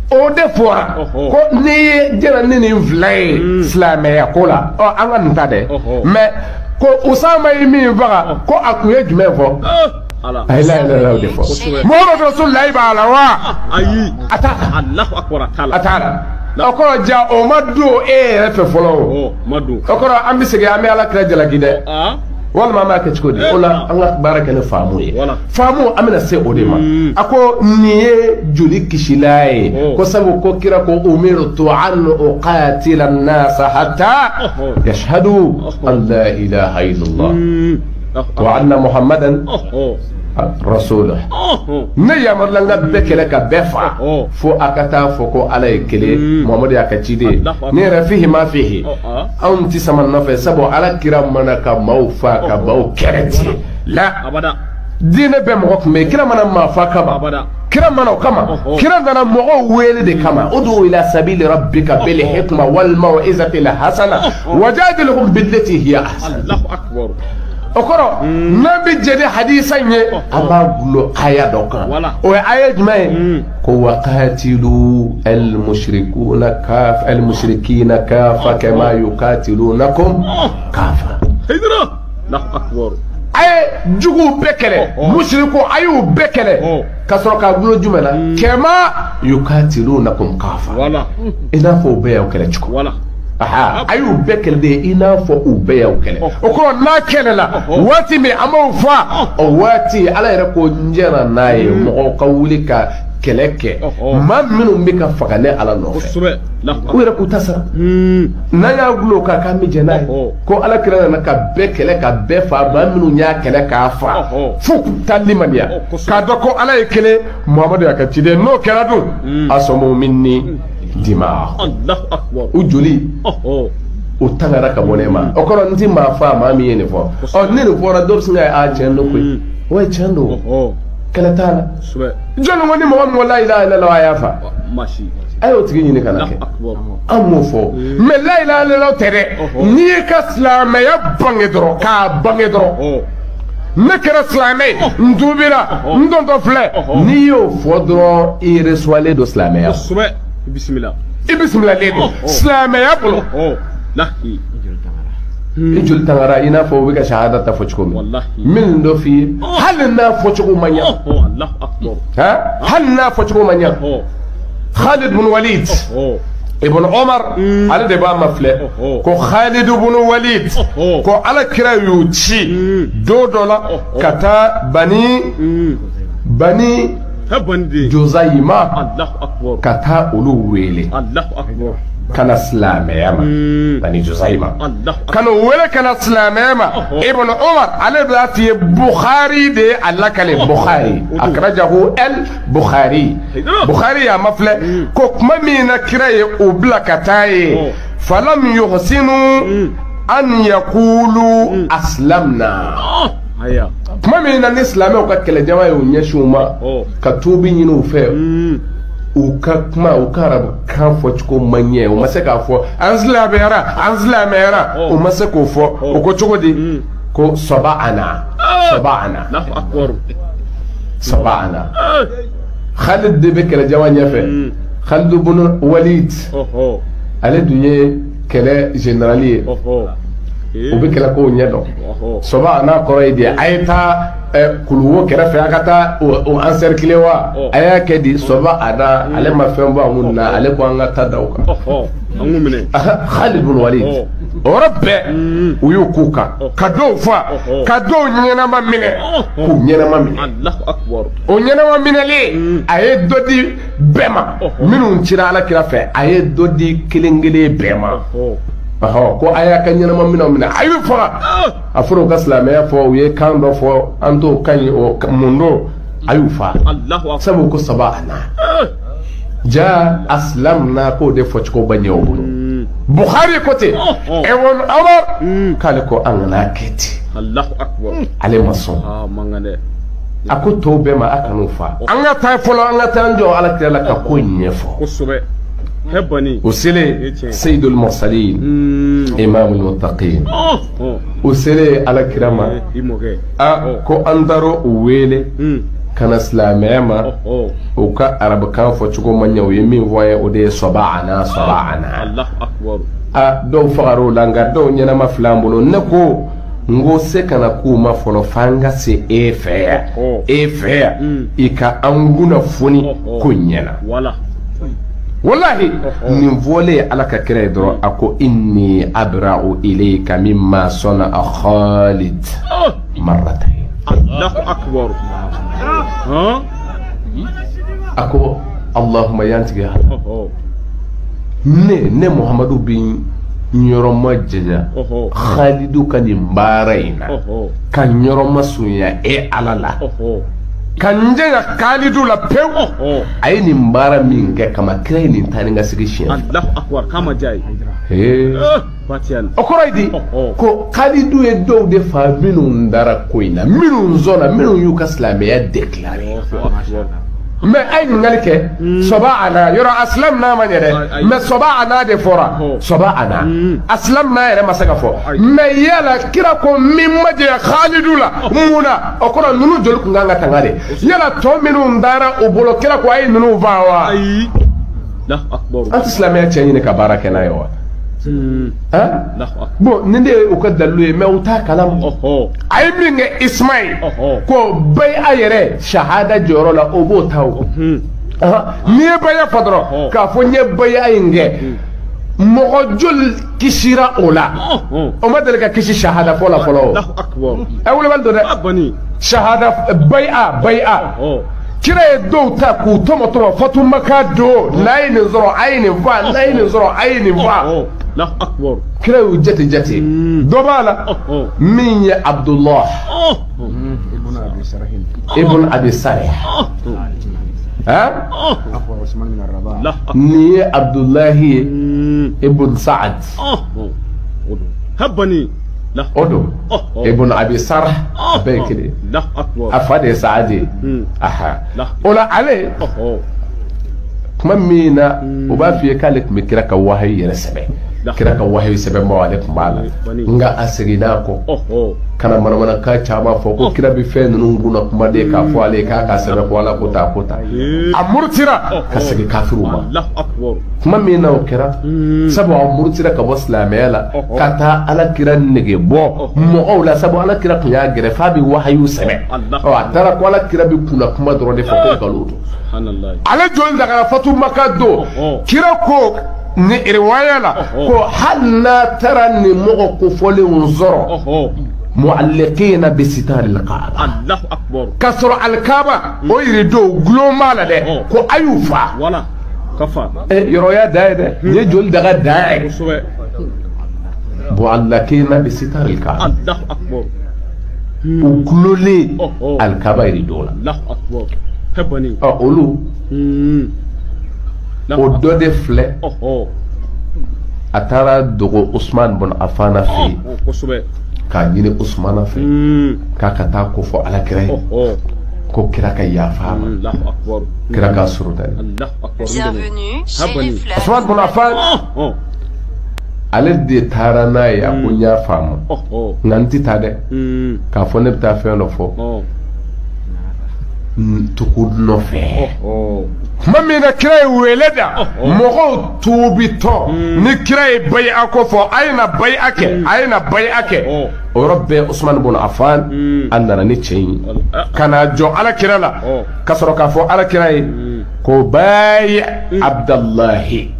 [SPEAKER 2] o de fɔra ko n'i ye jɛna ni nin fila ye silamɛya ko la an ka nin ta dɛ mais ko Usama ye min faga ko a kun ye jumɛn fɔ a ye la ilaha o de fɔ Muhamadu Rasululahi b'a la wa
[SPEAKER 4] ayi
[SPEAKER 2] a t'a la
[SPEAKER 4] Allahu akbar
[SPEAKER 2] a t'a la o kɔrɔ ja o ma don e yɛrɛ fɛ fɔlɔ o o kɔrɔ an bɛ segin an bɛ ala kira jalaki dɛ walima an b'a kɛ cogo di o la an ka baara kɛ ni faamu ye faamu an bɛna se o de ma a ko nin ye joli kisila ye ko sabu ko kira ko umirtu an uqatila an-nasa hatta yashhadu an la ilaha illallah wa anna muhammadan rasuluh ne yamarla n ka bɛɛ kɛlɛ ka bɛɛ fa fo a ka taa fɔ ko ala ye kelen Muhamadu y'a ka ciden ne yɛrɛ fihi ma fihi anw tɛ sama nɔfɛ sabu ala kira mana ka maaw fa ka maaw kɛrɛ tigɛ la diinɛ bɛɛ mɔgɔ tun bɛ yen kira mana maa fa kama kira mana o kama kira nana mɔgɔw wele de kama udu ila sabili rabbika bil hikma wal maw'izati al hasana wajadilhum billati hiya ahsan o kɔrɔ n'an bɛ jɛ ni hadisa in ye an b'a gulo aya dɔ kan o ye aya jumɛn ye ko waqatilu al-mushrikina kafa kama yuqatilunakum kafa a ye juguw bɛɛ kɛlɛ mushriko a y'u bɛɛ kɛlɛ ka sɔrɔ k'a gulo jumɛn na kama yuqatilunakum kafa i n'a fɔ o bɛɛ y'aw kɛlɛ cogo a y'u bɛɛ kɛlɛ de i n'a fɔ u bɛɛ y'aw kɛlɛ o kɔrɔ n'a kɛlɛ la waati min an b'o fa o waati ala yɛrɛ ko n jɛna n'a ye mɔgɔw ka wuli ka kɛlɛ kɛ maa minnu bɛ ka faga ne ala nɔfɛ u yɛrɛ k'u ta sara n'an y'a gulo kan k'an bɛ jɛ n'a ye ko ala kira nana ka bɛɛ kɛlɛ ka bɛɛ fa maa minnu y'a kɛlɛ k'a fa fo k'u ta limaniya k'a dɔn ko ala ye kelen Muhamadu y'a ka ciden n'o kɛra dun a sɔnmu min ni dima u joli o tangara ka bɔ ne ma o kɔrɔ n ti maa fa maa min ye nin fɔ ne nin fɔra dɔ bɛ sin ka a tiɲɛ don koyi o ye tiɲɛ don kɛlɛ t'a la jɔnni ko ni mɔgɔ min ko la ilaha illallah a y'a fa a y'o tigi ɲini ka na kɛ an m'o fɔ mais la ilaha illallah tɛ dɛ n'i ye ka silamɛya bange dɔrɔn k'a bange dɔrɔn ne kɛra silamɛ ye n tuubira n tɔntɔ filɛ n'i y'o fɔ dɔrɔn i reçoilen don silamɛya
[SPEAKER 4] bisimila
[SPEAKER 2] i bisimilalen don silamɛya bolo ijul tangara ina fo be ka shahada ta fo chiko min do fi hal na fo chiko manya
[SPEAKER 4] Allahu akbar
[SPEAKER 2] ha hal na fo chiko manya Khalid bin Walid ابن عمر على دبا مفله كو خالد بن وليد كو على كرا يوتشي دولا كتا بني جزيمة
[SPEAKER 4] الله اكبر
[SPEAKER 2] كتا اولو ويلي
[SPEAKER 4] الله اكبر
[SPEAKER 2] كان اسلام ياما بني جزيمة كانوا ولا كان اسلام ياما ابن عمر على في بخاري دي الله كلمه بخاري اخرجه البخاري بخاري يا مفله كوك مامينا كراي وبلا كتاي فلم يحسنوا ان يقولوا اسلمنا
[SPEAKER 4] هيا
[SPEAKER 2] مامينا الاسلام وكتل جماعه ونيشوما كتوبي نينو فيه ukakma ukarabu kan fo chiko manye o maseka fo anzla mera o maseko fo o ko chiko di ko sabana
[SPEAKER 4] Allahu akbar
[SPEAKER 2] sabana Khalid de bekela jawanya fe Khalid ibn Walid ale dunye kele generali o bekela ko nyedo sabana koreidi ayta kuluwo kɛrɛfɛ a ka taa o encercler wa a y'a kɛ di soba ada ale ma fɛn bɔ an na ale ko an ka taa da o kan Khalid bin Walid o yɔrɔ bɛɛ u y'u k'u kan ka dɔw fa ka dɔw ɲɛnama minɛ k'u ɲɛnama minɛ o ɲɛnama minɛlen a ye dɔ di bɛɛ ma minnu cira Alakira fɛ a ye dɔ di kelen kelen bɛɛ ma ko a y'a ka ɲɛnama minɛw minɛ a y'u faga a fɔra u ka silamɛya fɔ u ye kan dɔ fɔ an t'o kan ye o mun don a y'u faga sabu ko sabana ja aslamna k'o de fɔcogo ba ɲɛ o bolo Bukhari ko ten Ibn Umar k'ale ko an kana kɛ ten ale ma sɔn a ko tɔw bɛɛ ma a kan'u fa an ka taa fɔlɔ an ka taa an jɔ Alakira la ka ko ɲɛfɔ وسيلي سيد المرسلين إمام المتقين وسيلي على كرامة كو أندرو ويلي كان اسلامي ما وكا عرب كان فتشكو من يمين ويا ودي صباعنا
[SPEAKER 4] الله أكبر
[SPEAKER 2] دو فغارو لانغا دو نينا ما فلامبولو نكو ngo se kana kuma folo fanga se efea ika anguna funi kunyana والله من فولي على كريدرو أكو إني أبرأ إليك مما صنع خالد مرتين
[SPEAKER 4] الله أكبر
[SPEAKER 2] أكو اللهم ينتقى ne Muhammadu bin Nyoroma jaja Khalidu kan mbarayna kan Nyoroma sunya alala kanjenga Khalidu la pew ay ni mbara minge kama kire ni taninga sigishin
[SPEAKER 4] Allahu akbar kama jai batian
[SPEAKER 2] okoroidi ko Khalidu e do de fa minu ndara koina minu zona minu yukaslamiya déclarer mais ay ngalike sabana yoro aslamna man yede mais sabana de fora sabana aslamna yere masaka fo mais yala kira ko mimma je Khalidu la muna okora nunu jol ko nganga tangade yala to minu ndara o bolo kira ko ay nunu vawa
[SPEAKER 4] ay la akbar
[SPEAKER 2] aslamna chanyine ka baraka na yo bon ninde o ka dalu me uta kalam ay minge Ismail ko bay ayere shahada joro la obo taw ni baya fadro ka fo nye bay ayinge mogojul kisira ola o ma dalika kishi shahada fola folo
[SPEAKER 4] Allahu akbar
[SPEAKER 2] awle baldo de
[SPEAKER 4] abani
[SPEAKER 2] shahada bay'a kira do ta ku tomo fatu makado layni zoro ayni va layni zoro ayni va
[SPEAKER 4] الله أكبر
[SPEAKER 2] كلاو جتي دوبالا من يا عبد الله ابن أبي سرح ها
[SPEAKER 4] عثمان من الرضاعة
[SPEAKER 2] ني عبد الله ابن سعد
[SPEAKER 4] هبني لا
[SPEAKER 2] أدو ابن أبي سرح بيكلي
[SPEAKER 4] لا أكبر
[SPEAKER 2] أفادي سعدي أها ولا عليه كما مينا وبا في كالك مكرك وهي رسمي kira ka wahyi sebe mo ale kumbala nga asirina ko kana mana ka chama fo ko kira bi fe nunu nguna kuma de ka fo ale ka sebe ko ala kota amurtira ka sigi kafiruma Allahu akbar kuma me na kira sabu amurtira ka waslamela kata ala kira nege bo mo awla sabu ala kira ya gere fa bi wahyu sebe o atara ko ala kira bi kuna kuma doro de fo ko galuto subhanallah ala jol daga fatu makado kira ko ni riwaya la ko halna tara ni mo ko fole unzoro mu'alliqina bi sitar al-kaaba Allahu akbar kasra al-kaaba o yirido glomala de ko ayufa wala kafa yoro ya daide ye jol daga dae mu'alliqina bi sitar al-kaaba Allahu akbar uglole al-kaaba yirido Allahu akbar hebani olu o dɔ de filɛ a taara dogo Usman bin Affan fɛ k'a ɲini Usmana fɛ k'a ka taa ko fɔ alakira ye ko kira ka yafa ma kira ka surutali Usman bin Affan ale de taara n'a ye a ko n y'a faamu nka n ti taa dɛ k'a fɔ ne bɛ taa fɛn dɔ fɔ tugu nɔfɛ kuma min na kira ye wele da mɔgɔw tuubitɔ ni kira ye bayi'a ko fɔ a ye na bayi'a kɛ a ye na bayi'a kɛ o yɔrɔ bɛɛ Usman bin Affan a nana ni cɛ in ka na jɔ alakira la ka sɔrɔ k'a fɔ alakira ye ko bayi Abdulahi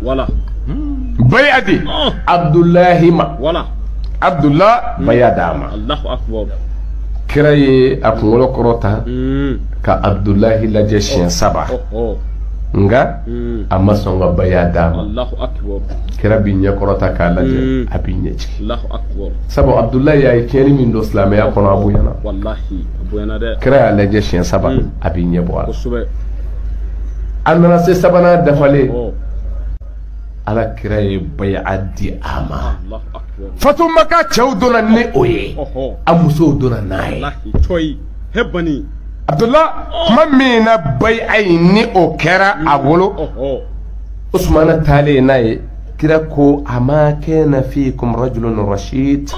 [SPEAKER 2] bayi'a di Abdulahi ma Abdullah bayi'a d'a ma kira ye a kunkolo kɔrɔta ka Abdulahi lajɛ siɲɛ 7 nga a ma sɔn ka bayi'a d'a ma kira bi ɲɛ kɔrɔta k'a lajɛ a bi ɲɛ jigin sabu Abdulahi y'a ye tiɲɛni min don silamɛya kɔnɔ a bonyana kira y'a lajɛ siɲɛ 7 a bi ɲɛ bɔ a la a nana se 3nan dafalen ala kira ye bayi'a di a ma Fatumata cɛw donna ni o ye a musow donna n'a ye Abdullah kuma min na bayi'a in ni o kɛra a bolo Usmana taalen n'a ye kira ko ama kana fiikum rajulun rashid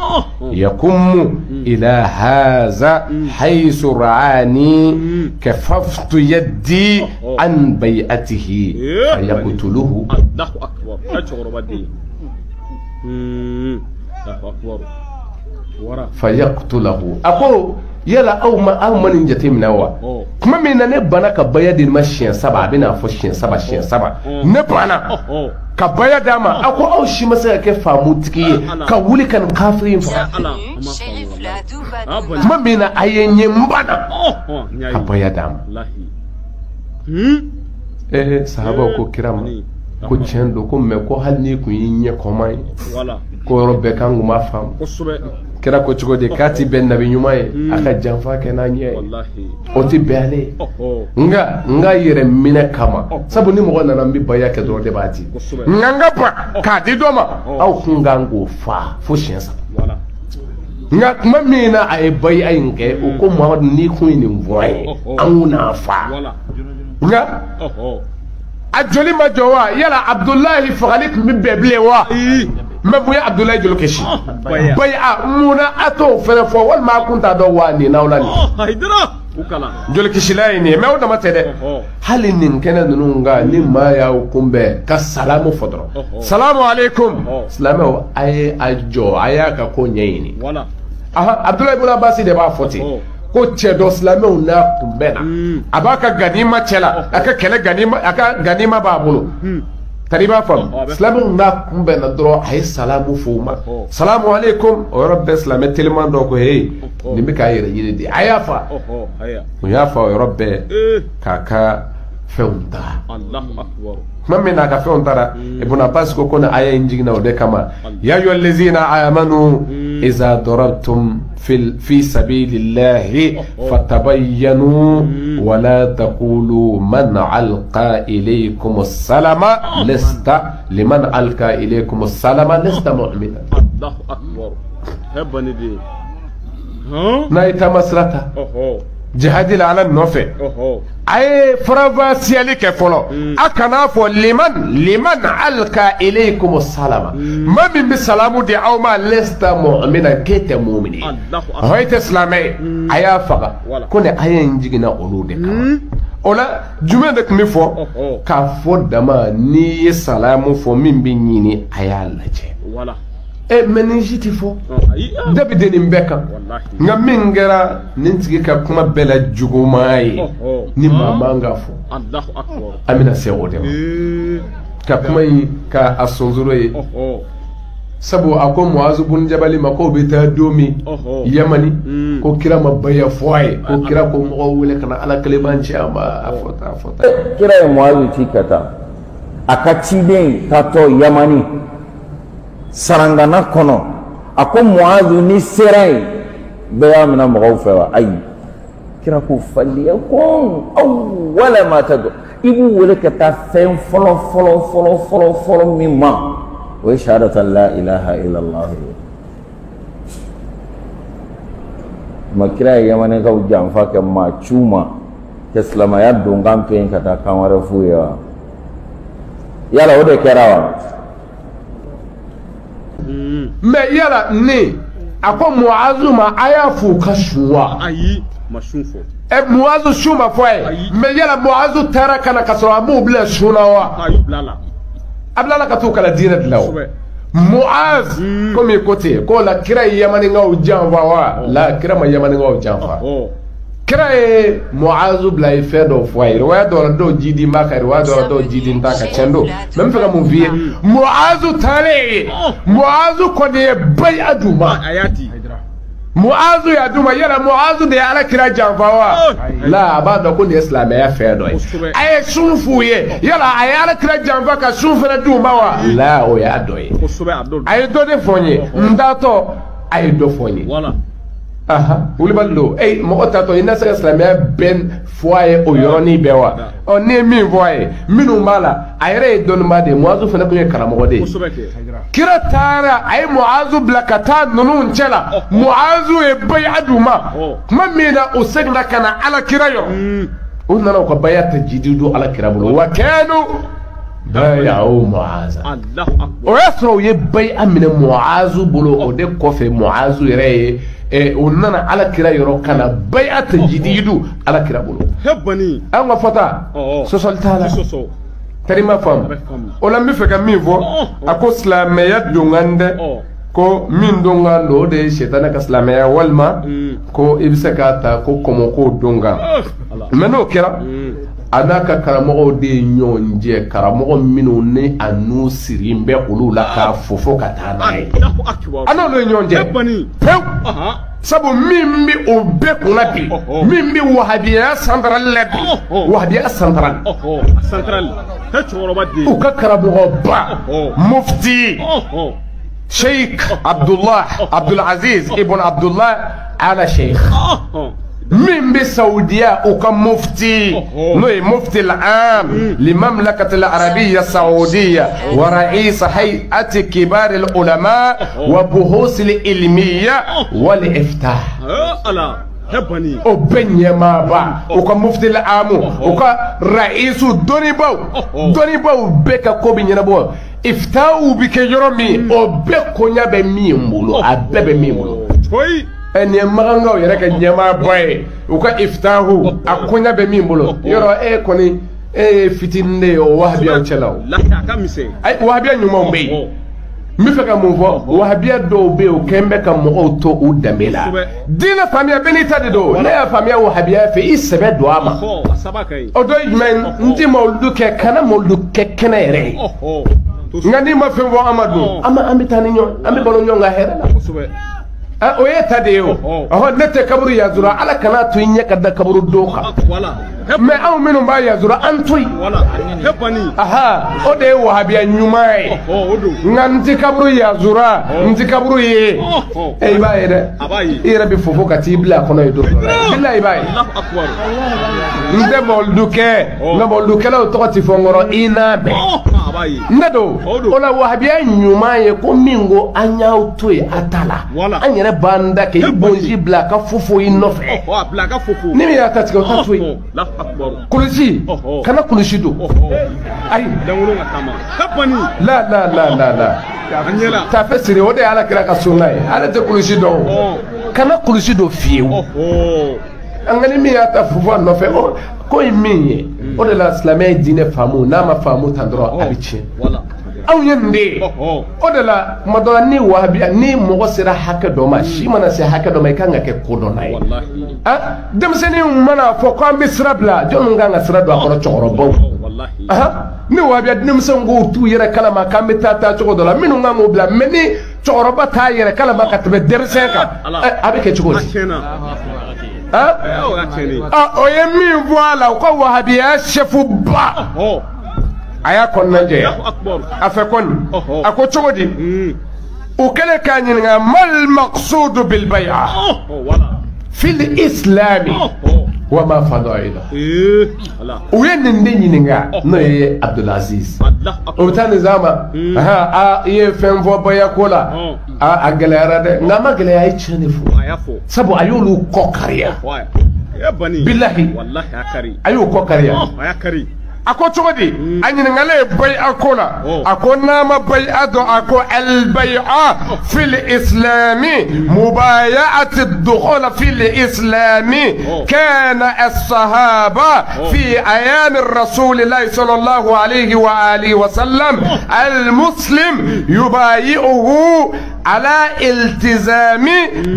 [SPEAKER 2] yakum ila hadha haythu ra'ani kafaftu yaddi an bayi'atihi fayaqtuluhu Allahu akbar fayaqtulahu ako yala aw man jatemina wa kuma min na ne bana ka baya di ma siɲɛ 7 a bɛna fɔ siɲɛ 7 ne bana ka baya d'a ma ako aw si ma se ka kɛ faamutigi ye ka wuli ka nin kafiri in faga kuma min na a ye ɲɛ n bana ka baya d'a ma sahabaw ko kira ma ko tiɲɛ don ko mɛ ko hali n'i kun y'i ɲɛ kɔma ye ko yɔrɔ bɛɛ kan kun b'a faamu kira ko cogo di k'a ti bɛn nabi ɲuman ye a ka janfa kɛ n'a ɲɛ ye o ti bɛn ale ye nka yɛrɛ minɛ kama sabu ni mɔgɔ nana n bɛ bayi'a kɛ dɔrɔn de b'a di nka n ka ban k'a di dɔ ma aw kun kan k'o fa fo siɲɛ 7 nka kuma min na a ye bayi'a in kɛ o ko Muhamadu n'i kun ye nin fɔ an ye an kun n'a fa nka a joli ma jɔ wa yala Abdulahi fagali tun bɛ bɛn bilen wa n bɛ bonya Abdulahi joli kɛsi bayi'a munna a t'o fɛnɛ fɔ walima a kun t'a dɔn wa nin n'aw la nin joli kisila ye nin ye mɛ o dama tɛ dɛ hali nin kɛnɛ ninnu kan ni maa y'aw kunbɛn ka salamu fɔ dɔrɔn salamu aleykum silamɛw a ye a jɔ a y'a ka ko ɲɛɲini Abdulahi ibn Abbas de b'a fɔ ten ko cɛ dɔ silamɛw n'a kunbɛnna a b'a ka ganima cɛ la a ka kɛlɛ ganima b'a bolo tari b'a faamu silamɛw n'a kunbɛnna dɔrɔn a ye salamu fɔ u ma salamu aleykum o yɔrɔ bɛɛ silamɛ teliman dɔ ko hey nin bɛ k'a yɛrɛ ɲini de a y'a fa o y'a fa o yɔrɔ bɛɛ k'a ka fɛnw ta kuma min n'a ka fɛnw taara Ibn Abbas ko ni aya in jiginna o de kama ya ayyuhal ladzina amanu iza darabtum fi sabilillahi fatabayyanu wa la taqulu man alqa ilaykum as-salama lasta liman alqa ilaykum as-salama lasta mu'mina Allahu akbar hebani de na ita masrata jihadi la ala nɔfɛ a ye faranfasiyali kɛ fɔlɔ a kana fɔ liman alka ilaykum salama ma min bɛ salamu di aw ma lesta mu'mina k'e tɛ mu'mini e tɛ silamɛ ye a y'a faga ko ni a ye n jiginna olu de kama o la jumɛn de tun bɛ fɔ k'a fɔ dama n'i ye salamu fɔ min bɛ ɲini a y'a lajɛ mɛ ni si tɛ fɔ da bɛ den nin bɛɛ kan nka min kɛra nin tigi ka kuma bɛɛ la juguman ye ni maa man ka fɔ an bɛna se o de ma ka kuma in ka a sonsoro ye sabu a ko Muazu bun Jabali ma k'o bɛ taa don min Yamani ko kira ma baya fɔ a ye ko kira ko mɔgɔw wele ka na Ala kelen b'an cɛ a ma a fɔta
[SPEAKER 1] kira ye Muazu ci ka taa a ka ciden ka tɔ Yamani sarangana kɔnɔ a ko Muazu ni sera yen bɛɛ y'a minɛ mɔgɔw fɛ wa ayi kira ko faliyakun awwala ma tad'u i b'u wele ka taa fɛn fɔlɔ min ma o ye shahadatu la ilaha illallah ma kira ye Yamanikaw janfa kɛ maa ciw ma ka silamɛya don kan to yen ka taa kan wɛrɛ f'u ye wa yala o de kɛra wa
[SPEAKER 2] mais yala ne a ko Muazu ma a y'a f'u ka su wa
[SPEAKER 4] ayi ma sun fɔ
[SPEAKER 2] Muazu su ma fɔ a ye mais yala Muazu taara ka na ka sɔrɔ a m'u bila sun na wa a bila la ka t'u kala diinɛ dilan o Muaz komi ko ten ko la kira ye Yamanikaw janfa wa la kira ma Yamanikaw janfa kira ye Muazu bila ye fɛn dɔw fɔ a ye riwaya dɔw la dɔw jidi n b'a ka riwaya dɔw la dɔw jidi n t'a ka tiɲɛ don mais n bɛ fɛ ka mun f'i ye Muazu taalen Muazu kɔni ye baya d'u ma Muazu y'a d'u ma yala Muazu de ye Ala kira janfa wa la a b'a dɔn ko nin ye silamɛya fɛn dɔ ye a ye sun f'u ye yala a ye Ala kira janfa ka sun fana d'u ma wa la o y'a dɔ ye a ye dɔ de fɔ n ye n t'atɔ a ye dɔ fɔ n ye wulibali don mɔgɔ tatɔ i na se ka silamɛya bɛɛ fɔ a ye o yɔrɔnin bɛɛ wa ne ye min fɔ a ye minnu b'a la a yɛrɛ ye dɔnnibaa de ye Muazu fana tun ye karamɔgɔ de ye kira taara a ye Muazu bila ka taa ninnu cɛ la Muazu ye baya d'u ma tuma min na o seginna ka na Ala kira yɔrɔ u nana u ka baya tajidi don Ala kira bolo wa kɛnu bayahu Muaza o y'a sɔrɔ u ye baya minɛ Muazu bolo o de kɔfɛ Muazu yɛrɛ ye o nana Ala kira yɔrɔ ka na baya tajididu Ala kira bolo an ka fɔta sɔsɔli t'a la tari ma faamu o la n bɛ fɛ ka min fɔ a ko silamɛya donkan dɛ ko min donkan don o de ye sitana ka silamɛya walima ko i bɛ se k'a ta ko kɔmɔko donkan mais n'o kɛra a n'a ka karamɔgɔw de ye ɲɔgɔn jɛ karamɔgɔ minnu ni a n'u siri bɛ olu la k'a fofo ka taa n'a ye a n'olu ye ɲɔgɔn jɛ pewu sabu min bɛ o bɛɛ kunna bi min bɛ wahabiya santarali la bi wahabiya santarali u ka karamɔgɔba mufti sheikh Abdulaziz ibn Abdullah ala sheikh min bɛ Saudiya u ka mufti n'o ye mufti al-am limamlakati al-arabiyya saudiya wa ra'is hay'ati kibar al-ulama wa buhus al-ilmiyya wal iftah o bɛɛ ɲɛmaaba u ka mufti al-am u ka ra'isu dɔnnibaw bɛɛ ka ko bɛ ɲɛnabɔ iftahu bɛ kɛ yɔrɔ min o bɛɛ koɲa bɛ min bolo a bɛɛ bɛ min bolo nin ye magankaw yɛrɛ ka ɲɛmaaba ye u ka iftahu a koɲa bɛ min bolo yɔrɔ kɔni ye fitinin de ye o wahabiyaw cɛla o wahabiya ɲumanw bɛ yen n bɛ fɛ ka mun fɔ wahabiya dɔw bɛ yen o kɛn bɛ ka mɔgɔw to u danbe la diinɛ faamuya bɛɛ n'i ta de don ne y'a faamuya wahabiya fɛ i sɛbɛ don a ma o dɔ ye jumɛn n tɛ mawuludu kɛ kana mawuludu kɛ kɛnɛ yɛrɛ ye nka n'i ma fɛn fɔ an ma dun an bɛ taa ni ɲɔgɔn an bɛ balo ɲɔgɔn ka hɛrɛ la o ye ta de ye o ne tɛ kaburu yazura Ala kana to i ɲɛ ka da kaburu don kan mais anw minnu b'a yazura an to yen o de ye wahabiya ɲuman ye nka n tɛ kaburu yazura n tɛ kaburu ye i b'a ye dɛ i yɛrɛ bɛ fofo ka t'i bila a kɔnɔ ye don dɔ la bilahi i b'a ye n tɛ mawuludu kɛ nka mawuludukɛlaw tɔgɔ tɛ fɔ n kɔrɔ i n'a bɛn Nado ola wahabiya nyuma ye ko mingo anyaw toy atala anyere banda ke bonji blaka fofo inofe
[SPEAKER 4] blaka fofo
[SPEAKER 2] ni mi atatika tatwe kulusi kana kulusi do ay
[SPEAKER 4] dangolo ngakama kapani
[SPEAKER 2] la anyela ta fesire ode ala kira ka sunna ala te kulusi do kana kulusi do fiewu angani mi ata fofo inofe ko iminye o de la islamé dine famu na ma famu tandro abichi wala aw yende o de la madona ni wahabi ni mogo sira hakka do ma shi mana se hakka do mai kanga ke kodo nay wallahi dem seni mana fo ko ambi sira bla jon nga sira do akoro choro bo wallahi ni wahabi dem sen go tu yere kala ma kambe tata choko do la minu nga mo bla meni choro ba ta yere kala ma katbe dersenka abike choko oye min voilà ko wahabiya chefu ba aya kon nanje afa kon ako chogodi o kele kanyiga mal maqsud bil bay'a fi al islam wa ma fadaila oye ninde nyininga no ye Abdulaziz o tan zama ye fem vo baya kola a galera de ngama galera ay chenifu sabu ayulu kokariya billahi wallahi akari ayu kokariya akari ako chogodi anyina ngale bay akola ako nama bay'atu ako al bay'a fi al islam mubay'at ad-dukhul fi al islam kana as-sahaba fi ayan ar-rasul sallallahu alayhi wa alihi wa sallam al-muslim yubay'uhu على التزام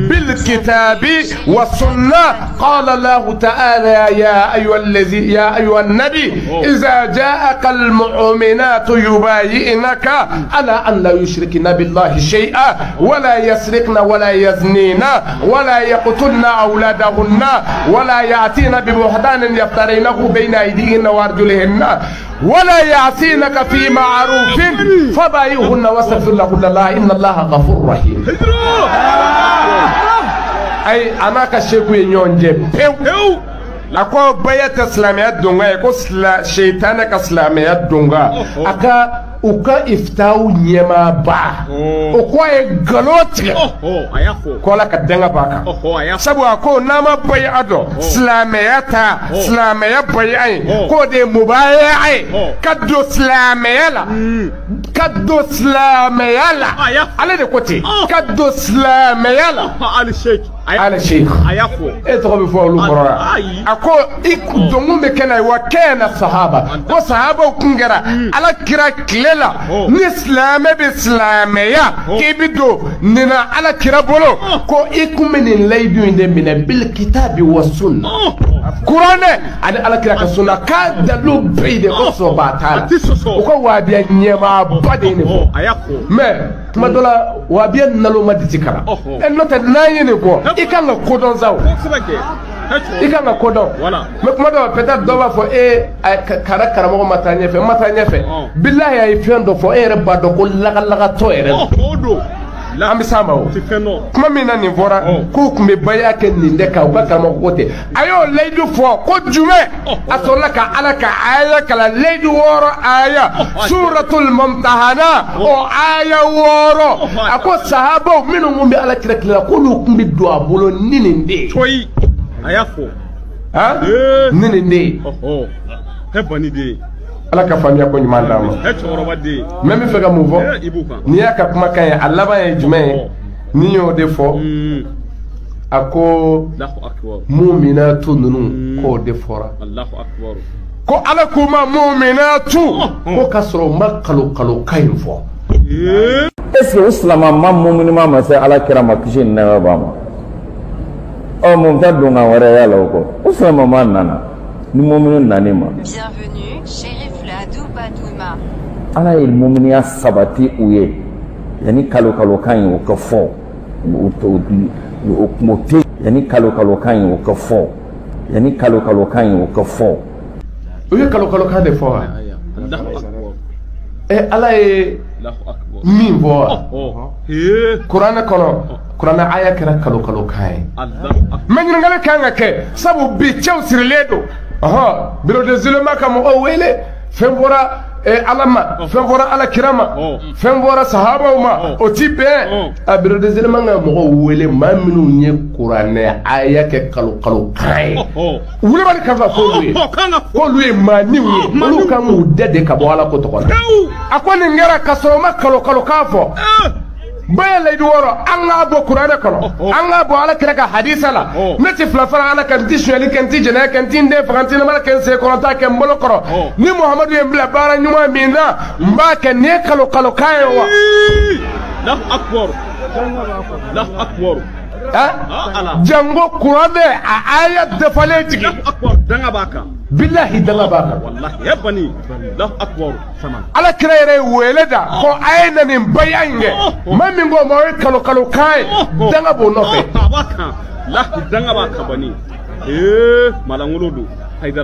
[SPEAKER 2] بالكتاب والسنة قال الله تعالى يا أيها النبي إذا جاءك المؤمنات يبايعنك على أن لا يشركن بالله شيئا ولا يسرقن ولا يزنين ولا يقتلن أولادهن ولا يأتين ببهتان يفترينه بين أيديهن وأرجلهن ولا يعصينك في معروف فبايعهن واستغفر لهن الله إن الله غفور رحيم. أي أنا كشيكو ينجب ako bayata islamiyat dunga ko shaytana ka islamiyat dunga aka uka iftau nyema ba o ko e galoti ayako ko la ka denga baka sabu ako nama bay ado islamiyata islamiyat bay ay ko de mubaya ay kaddo islamiyala kaddo islamiyala ale de côté kaddo islamiyala ala sheikh ayako e to be fo lu korora ako ikudongu mekena wa kana sahaba ko sahaba kungera ala kira klela ni islam be islamiya kibido nina ala kira bolo ko ikumeni laydu inde min bil kitabi was sunna qur'ane ala kira ka sunna ka dalu beide ko so batala ko wabiya nyema badene ko ayako me madola wabiya nalo madikara en nota nayene ko ikanga kodon zaw ikanga kodon me kuma do peut-être do ba fo kara mo mata nyefe billahi ay fendo fo reba do ko laga to la ambi sama o kuma mina ni vora ko kumbe baya ke ninde ka ba kama ko te ayo leidu fo ko jume asola ka alaka aya kala leidu woro aya suratul mumtahana o aya woro ako sahaba minu ngumbi ala kira ko lu kumbi do abolo nininde toyi ayafo nininde hebani de ala ka famiya ko nyuma ndama même fega mouvo ni aka kuma kan alaba e jume ni yo defo ako mu'minatu nunu ko defora Allahu akbar ko ala kuma mu'minatu ko kasro makalu kain fo
[SPEAKER 1] est-ce que islam ma mu'minu ma sa ala kirama kishin na ba ma o mumta dunga wara ya lako islam ma nana ni mu'minu nanima
[SPEAKER 5] bienvenue
[SPEAKER 1] ala ye muminiya sabati u ye yani kalo kan ye o ka fɔ o kumo te yani kalo kan ye o ka fɔ yani kalo kan ye o ka fɔ
[SPEAKER 2] o ye kalo kan de fɔ wa ala ye min fɔ kuranɛ kɔnɔ kuranɛ aya kɛra kalo kan ye mɛ ɲininkali kan ka kɛ sabu bi cɛw sirilen don biro de zulema ka mɔgɔw wele fɛn bɔra alama fɛn fɔra ala kira ma fɛn fɔra sahabaw ma o ti bɛn a birodesere man ka mɔgɔw wele maa minnu ye kuranɛ aya kɛ kalo kan ye wulibali kan ka fɔ ye k'olu ye maaniw ye olu kan k'u dɛ de ka bɔ ala ko tɔgɔ la a ko nin kɛra ka sɔrɔ ma kalo kan fɔ baya layidu wɔɔrɔ an k'a bɔ kuranɛ kɔnɔ an k'a bɔ ala kira ka hadisa la ne ti fila fara ala kan n ti sonyali kɛ n ti jɛnɛya kɛ n ti n den faga n ti namara kɛ n sen kɔnɔta kɛ n bolo kɔrɔ ni muhamadu ye n bila baara ɲuman min na n b'a kɛ nin ye kalo kan ye wa jango kuranɛ a aya dafalen jigi billahi danga b'a kan ala kira yɛrɛ ye wele da ko a ye na nin baya in kɛ maa min ko ma o ye kalo kan ye danga b'o nɔfɛ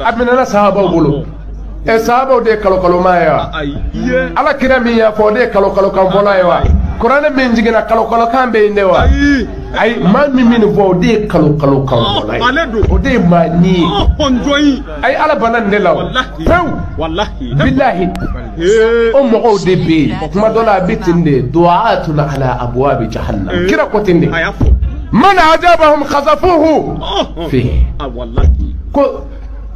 [SPEAKER 2] a minɛna sahabaw bolo sahabaw de ye kalo maa ye wa ala kira min y'a fɔ o de ye kalo kan fɔla ye wa kuranɛ min jiginna kalo kan bɛ yen de wa ayi maa min nin fɔ o de ye kalo kan fɔla ye o de ye maa ni ye ayi ala bana nin de la o pewu bilahi o mɔgɔw de bɛ yen kuma dɔ la a bɛ ten de du'atun ala abwabi jahannam kira ko ten de man ajabahum khazafuhu fihi ko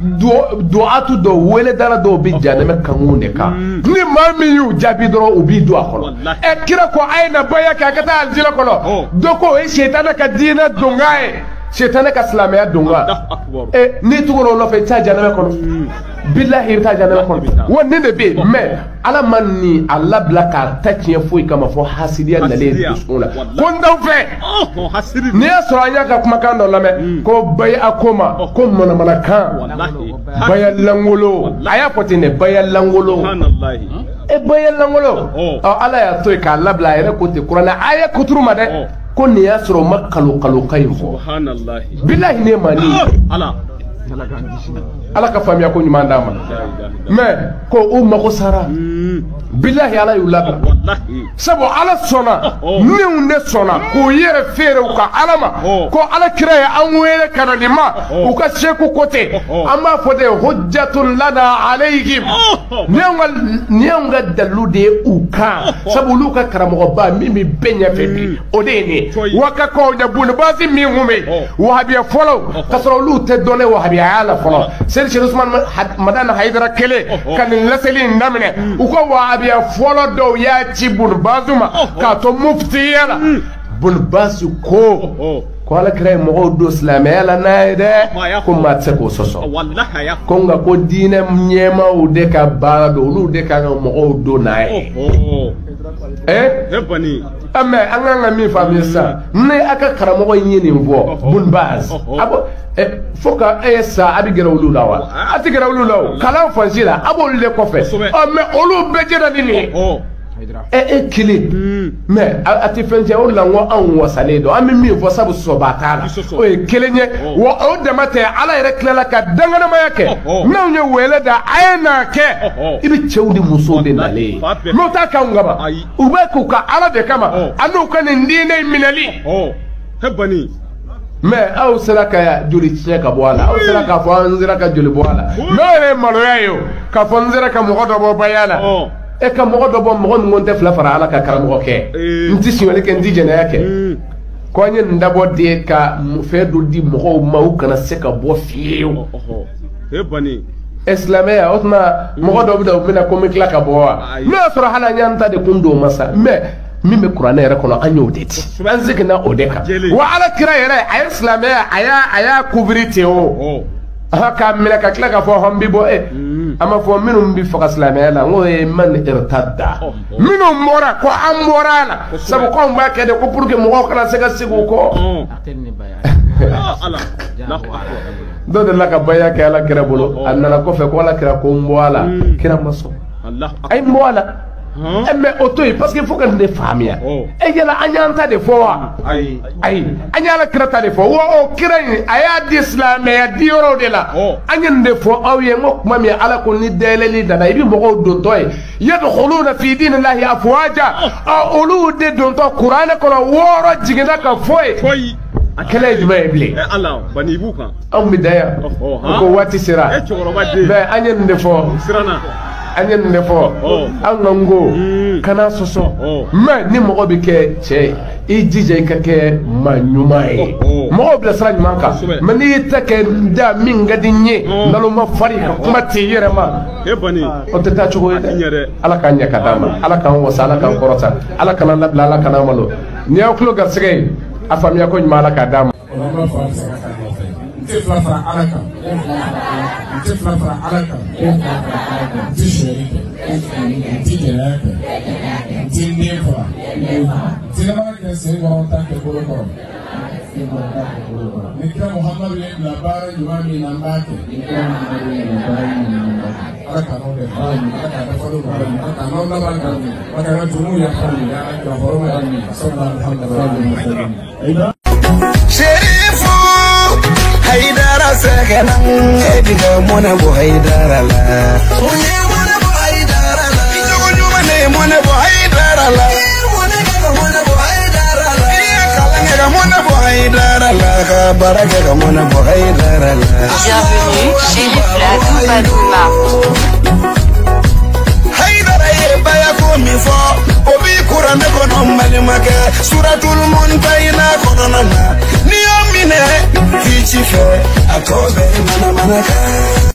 [SPEAKER 2] du'atu dɔ wele dara dɔw bɛ janɛmɛ kankun de kan ni maa min y'u jaabi dɔrɔn u b'i don a kɔnɔ kira ko a ye na baya kɛ a ka taa alijinɛ kɔnɔ dɔ ko o ye sitana ka diinɛ donkan ye sitana ka silamɛya donkan n'i tugura o nɔfɛ i taa janɛmɛ kɔnɔ bilahi i bɛ taa janɛmɛ kɔnɔ wa nin de bɛ yen mɛ ala ma ni a labila k'a ta tiɲɛ foyi kama fɔ hasidiya nalen dusukun la ko n t'aw fɛ n'i y'a sɔrɔ an y'a ka kumakan dɔ lamɛn ko bayi a ko ma ko manamanakan baya langolo a y'a fɔ ten de baya langolo baya langolo ala y'a to yen k'a labila a yɛrɛ ko ten kuranɛ a ye kuturu ma dɛ ko nin y'a sɔrɔ ma kalo kan in fɔ bilahi ne ma ni ala ka faamuya ko ɲuman d'a ma mais ko u mago sara bilahi ala y'u labila sabu ala sɔnna minnu de sɔnna k'u yɛrɛ feere u ka ala ma ko ala kira ye an wele ka na nin ma u ka seku ko ten an b'a fɔ de hujjatun lana alayhim ni y'anw ka dalilu de ye u kan sabu olu ka karamɔgɔba min bɛ bɛɛ ɲɛfɛ bi o de ye nin ye wakakaw de bunibasi min kun bɛ yen wahabiya fɔlɔ ka sɔrɔ olu tɛ dɔn ne wahabiyaya la fɔlɔ seli sheikh usman madana haidara kelen ka nin laseli in daminɛ u ka wahabiya fɔlɔ dɔw y'a ci bunibasi ma k'a to muftiya la bunibasi ko ala kira ye mɔgɔw don silamɛya la n'a ye dɛ ko maa tɛ se k'o sɔsɔ ko nka ko diinɛ ɲɛmaaw de ka baara don olu de ka kan ka mɔgɔw don n'a ye mɛ an kan ka min faamuya sisan ni a ka karamɔgɔ in ye nin fɔ bunibasi fo ka e ye sa a bɛ gɛrɛ olu la wa a tɛ gɛrɛ olu la o kalan fansi la a b'olu de kɔfɛ mɛ olu bɛɛ jɛra ni nin ye e kelen mɛ a tɛ fɛn cɛ o de la n ko anw wasalen don an bɛ min fɔ sabu sɔba t'a la o ye kelen ye wa o dama tɛ ala yɛrɛ tilala ka danganamaya kɛ n'anw ye wele da a ye n'a kɛ i bɛ cɛw ni musow de nalen ye n'o t'a k'anw kama u bɛ k'u ka ala de kama a n'u ka nin diinɛ in minɛli mɛ aw sera ka joli tiɲɛ ka bɔ a la aw sera k'a fɔ an sera ka joli bɔ a la n'o yɛrɛ ye maloya ye o k'a fɔ n sera ka mɔgɔ dɔ bɔ baya la e ka mɔgɔ dɔ bɔ mɔgɔ min tɛ fila fara ala ka karamɔgɔ kɛ n ti siɲɛli kɛ n ti jɛnɛya kɛ ko an ye nin dabɔ de ka fɛn dɔ di mɔgɔw ma u kana se ka bɔ fiyewu silamɛya o tuma mɔgɔ dɔ bɛ da u bɛna ko n bɛ tila ka bɔ wa n'o y'a sɔrɔ hali an y'an ta de kun don ma sa mɛ min bɛ kuranɛ yɛrɛ kɔnɔ an y'o de di an seginna o de kan wa ala kira yɛrɛ a ye silamɛya a y'a kubiri ten o k'a minɛ ka tila k'a fɔ hɔn bi bɔ a ma fɔ minnu bɛ faga silamɛya la n ko ye man irtadda minnu bɔra ko an bɔra a la sabu ko anw b'a kɛ de ko pour que mɔgɔw kana se ka segin u kɔ dɔ delila ka baya kɛ ala kira bolo a nana kɔfɛ ko ala kira ko n bɔ a la kira ma sɔn a ye n bɔ a la mɛ o to yen parce que fo ka nin de faamuya yala an y'an ta de fɔ wa ayi an y'ala kira ta de fɔ wa o kira in a y'a di silamɛya di yɔrɔw de la an ye nin de fɔ aw ye n ko kuma min ala ko ni dayɛlɛli nana i bɛ mɔgɔw dontɔ ye yadkhuluna fi dinillahi afwaja olu de dontɔ kuranɛ kɔnɔ wɔɔrɔ jiginna ka fɔ ye a kɛlɛ ye jumɛn ye bilen anw bɛ da yan ko waati sera mɛ an ye nin de fɔ anye ne fo angango kana soso mais ni mo bi ke che i jije ka ke manyumai mo bla sra nyuma ka mais ni ta ke da min gadi nye nalo ma fari ka kuma ti yere ma
[SPEAKER 4] e bani
[SPEAKER 2] o te ta chugo ala kan nya kadama ala kan wasala kan korota ala kan labla ala kan amalo ni aklo garsege afamia ko nyuma ala kadama
[SPEAKER 5] تفلفل عليك تفلفل عليك تشريك تجلاك تنيفا تلما كسي ورونتا كبولكم نكرا محمد بن لبار جوامي نمباك عليك نودي عليك نفرو عليك نودا بالك وكان جمو يفهم عليك فرما صلى الله عليه وسلم
[SPEAKER 3] شريفو haidara sakana ediga mona bo haidara la mona mona bo haidara la ijogo nyuma ne mona bo haidara la mona bo haidara la kalanga ga mona bo haidara la ka baraka ga mona bo haidara la
[SPEAKER 6] bienvenue chez les Plateaux Badouma
[SPEAKER 3] haidara ye baya ko mi fo obi kurande ko no malimaka suratul muntaina kono na ni amine Kichife, akobe mana manaka.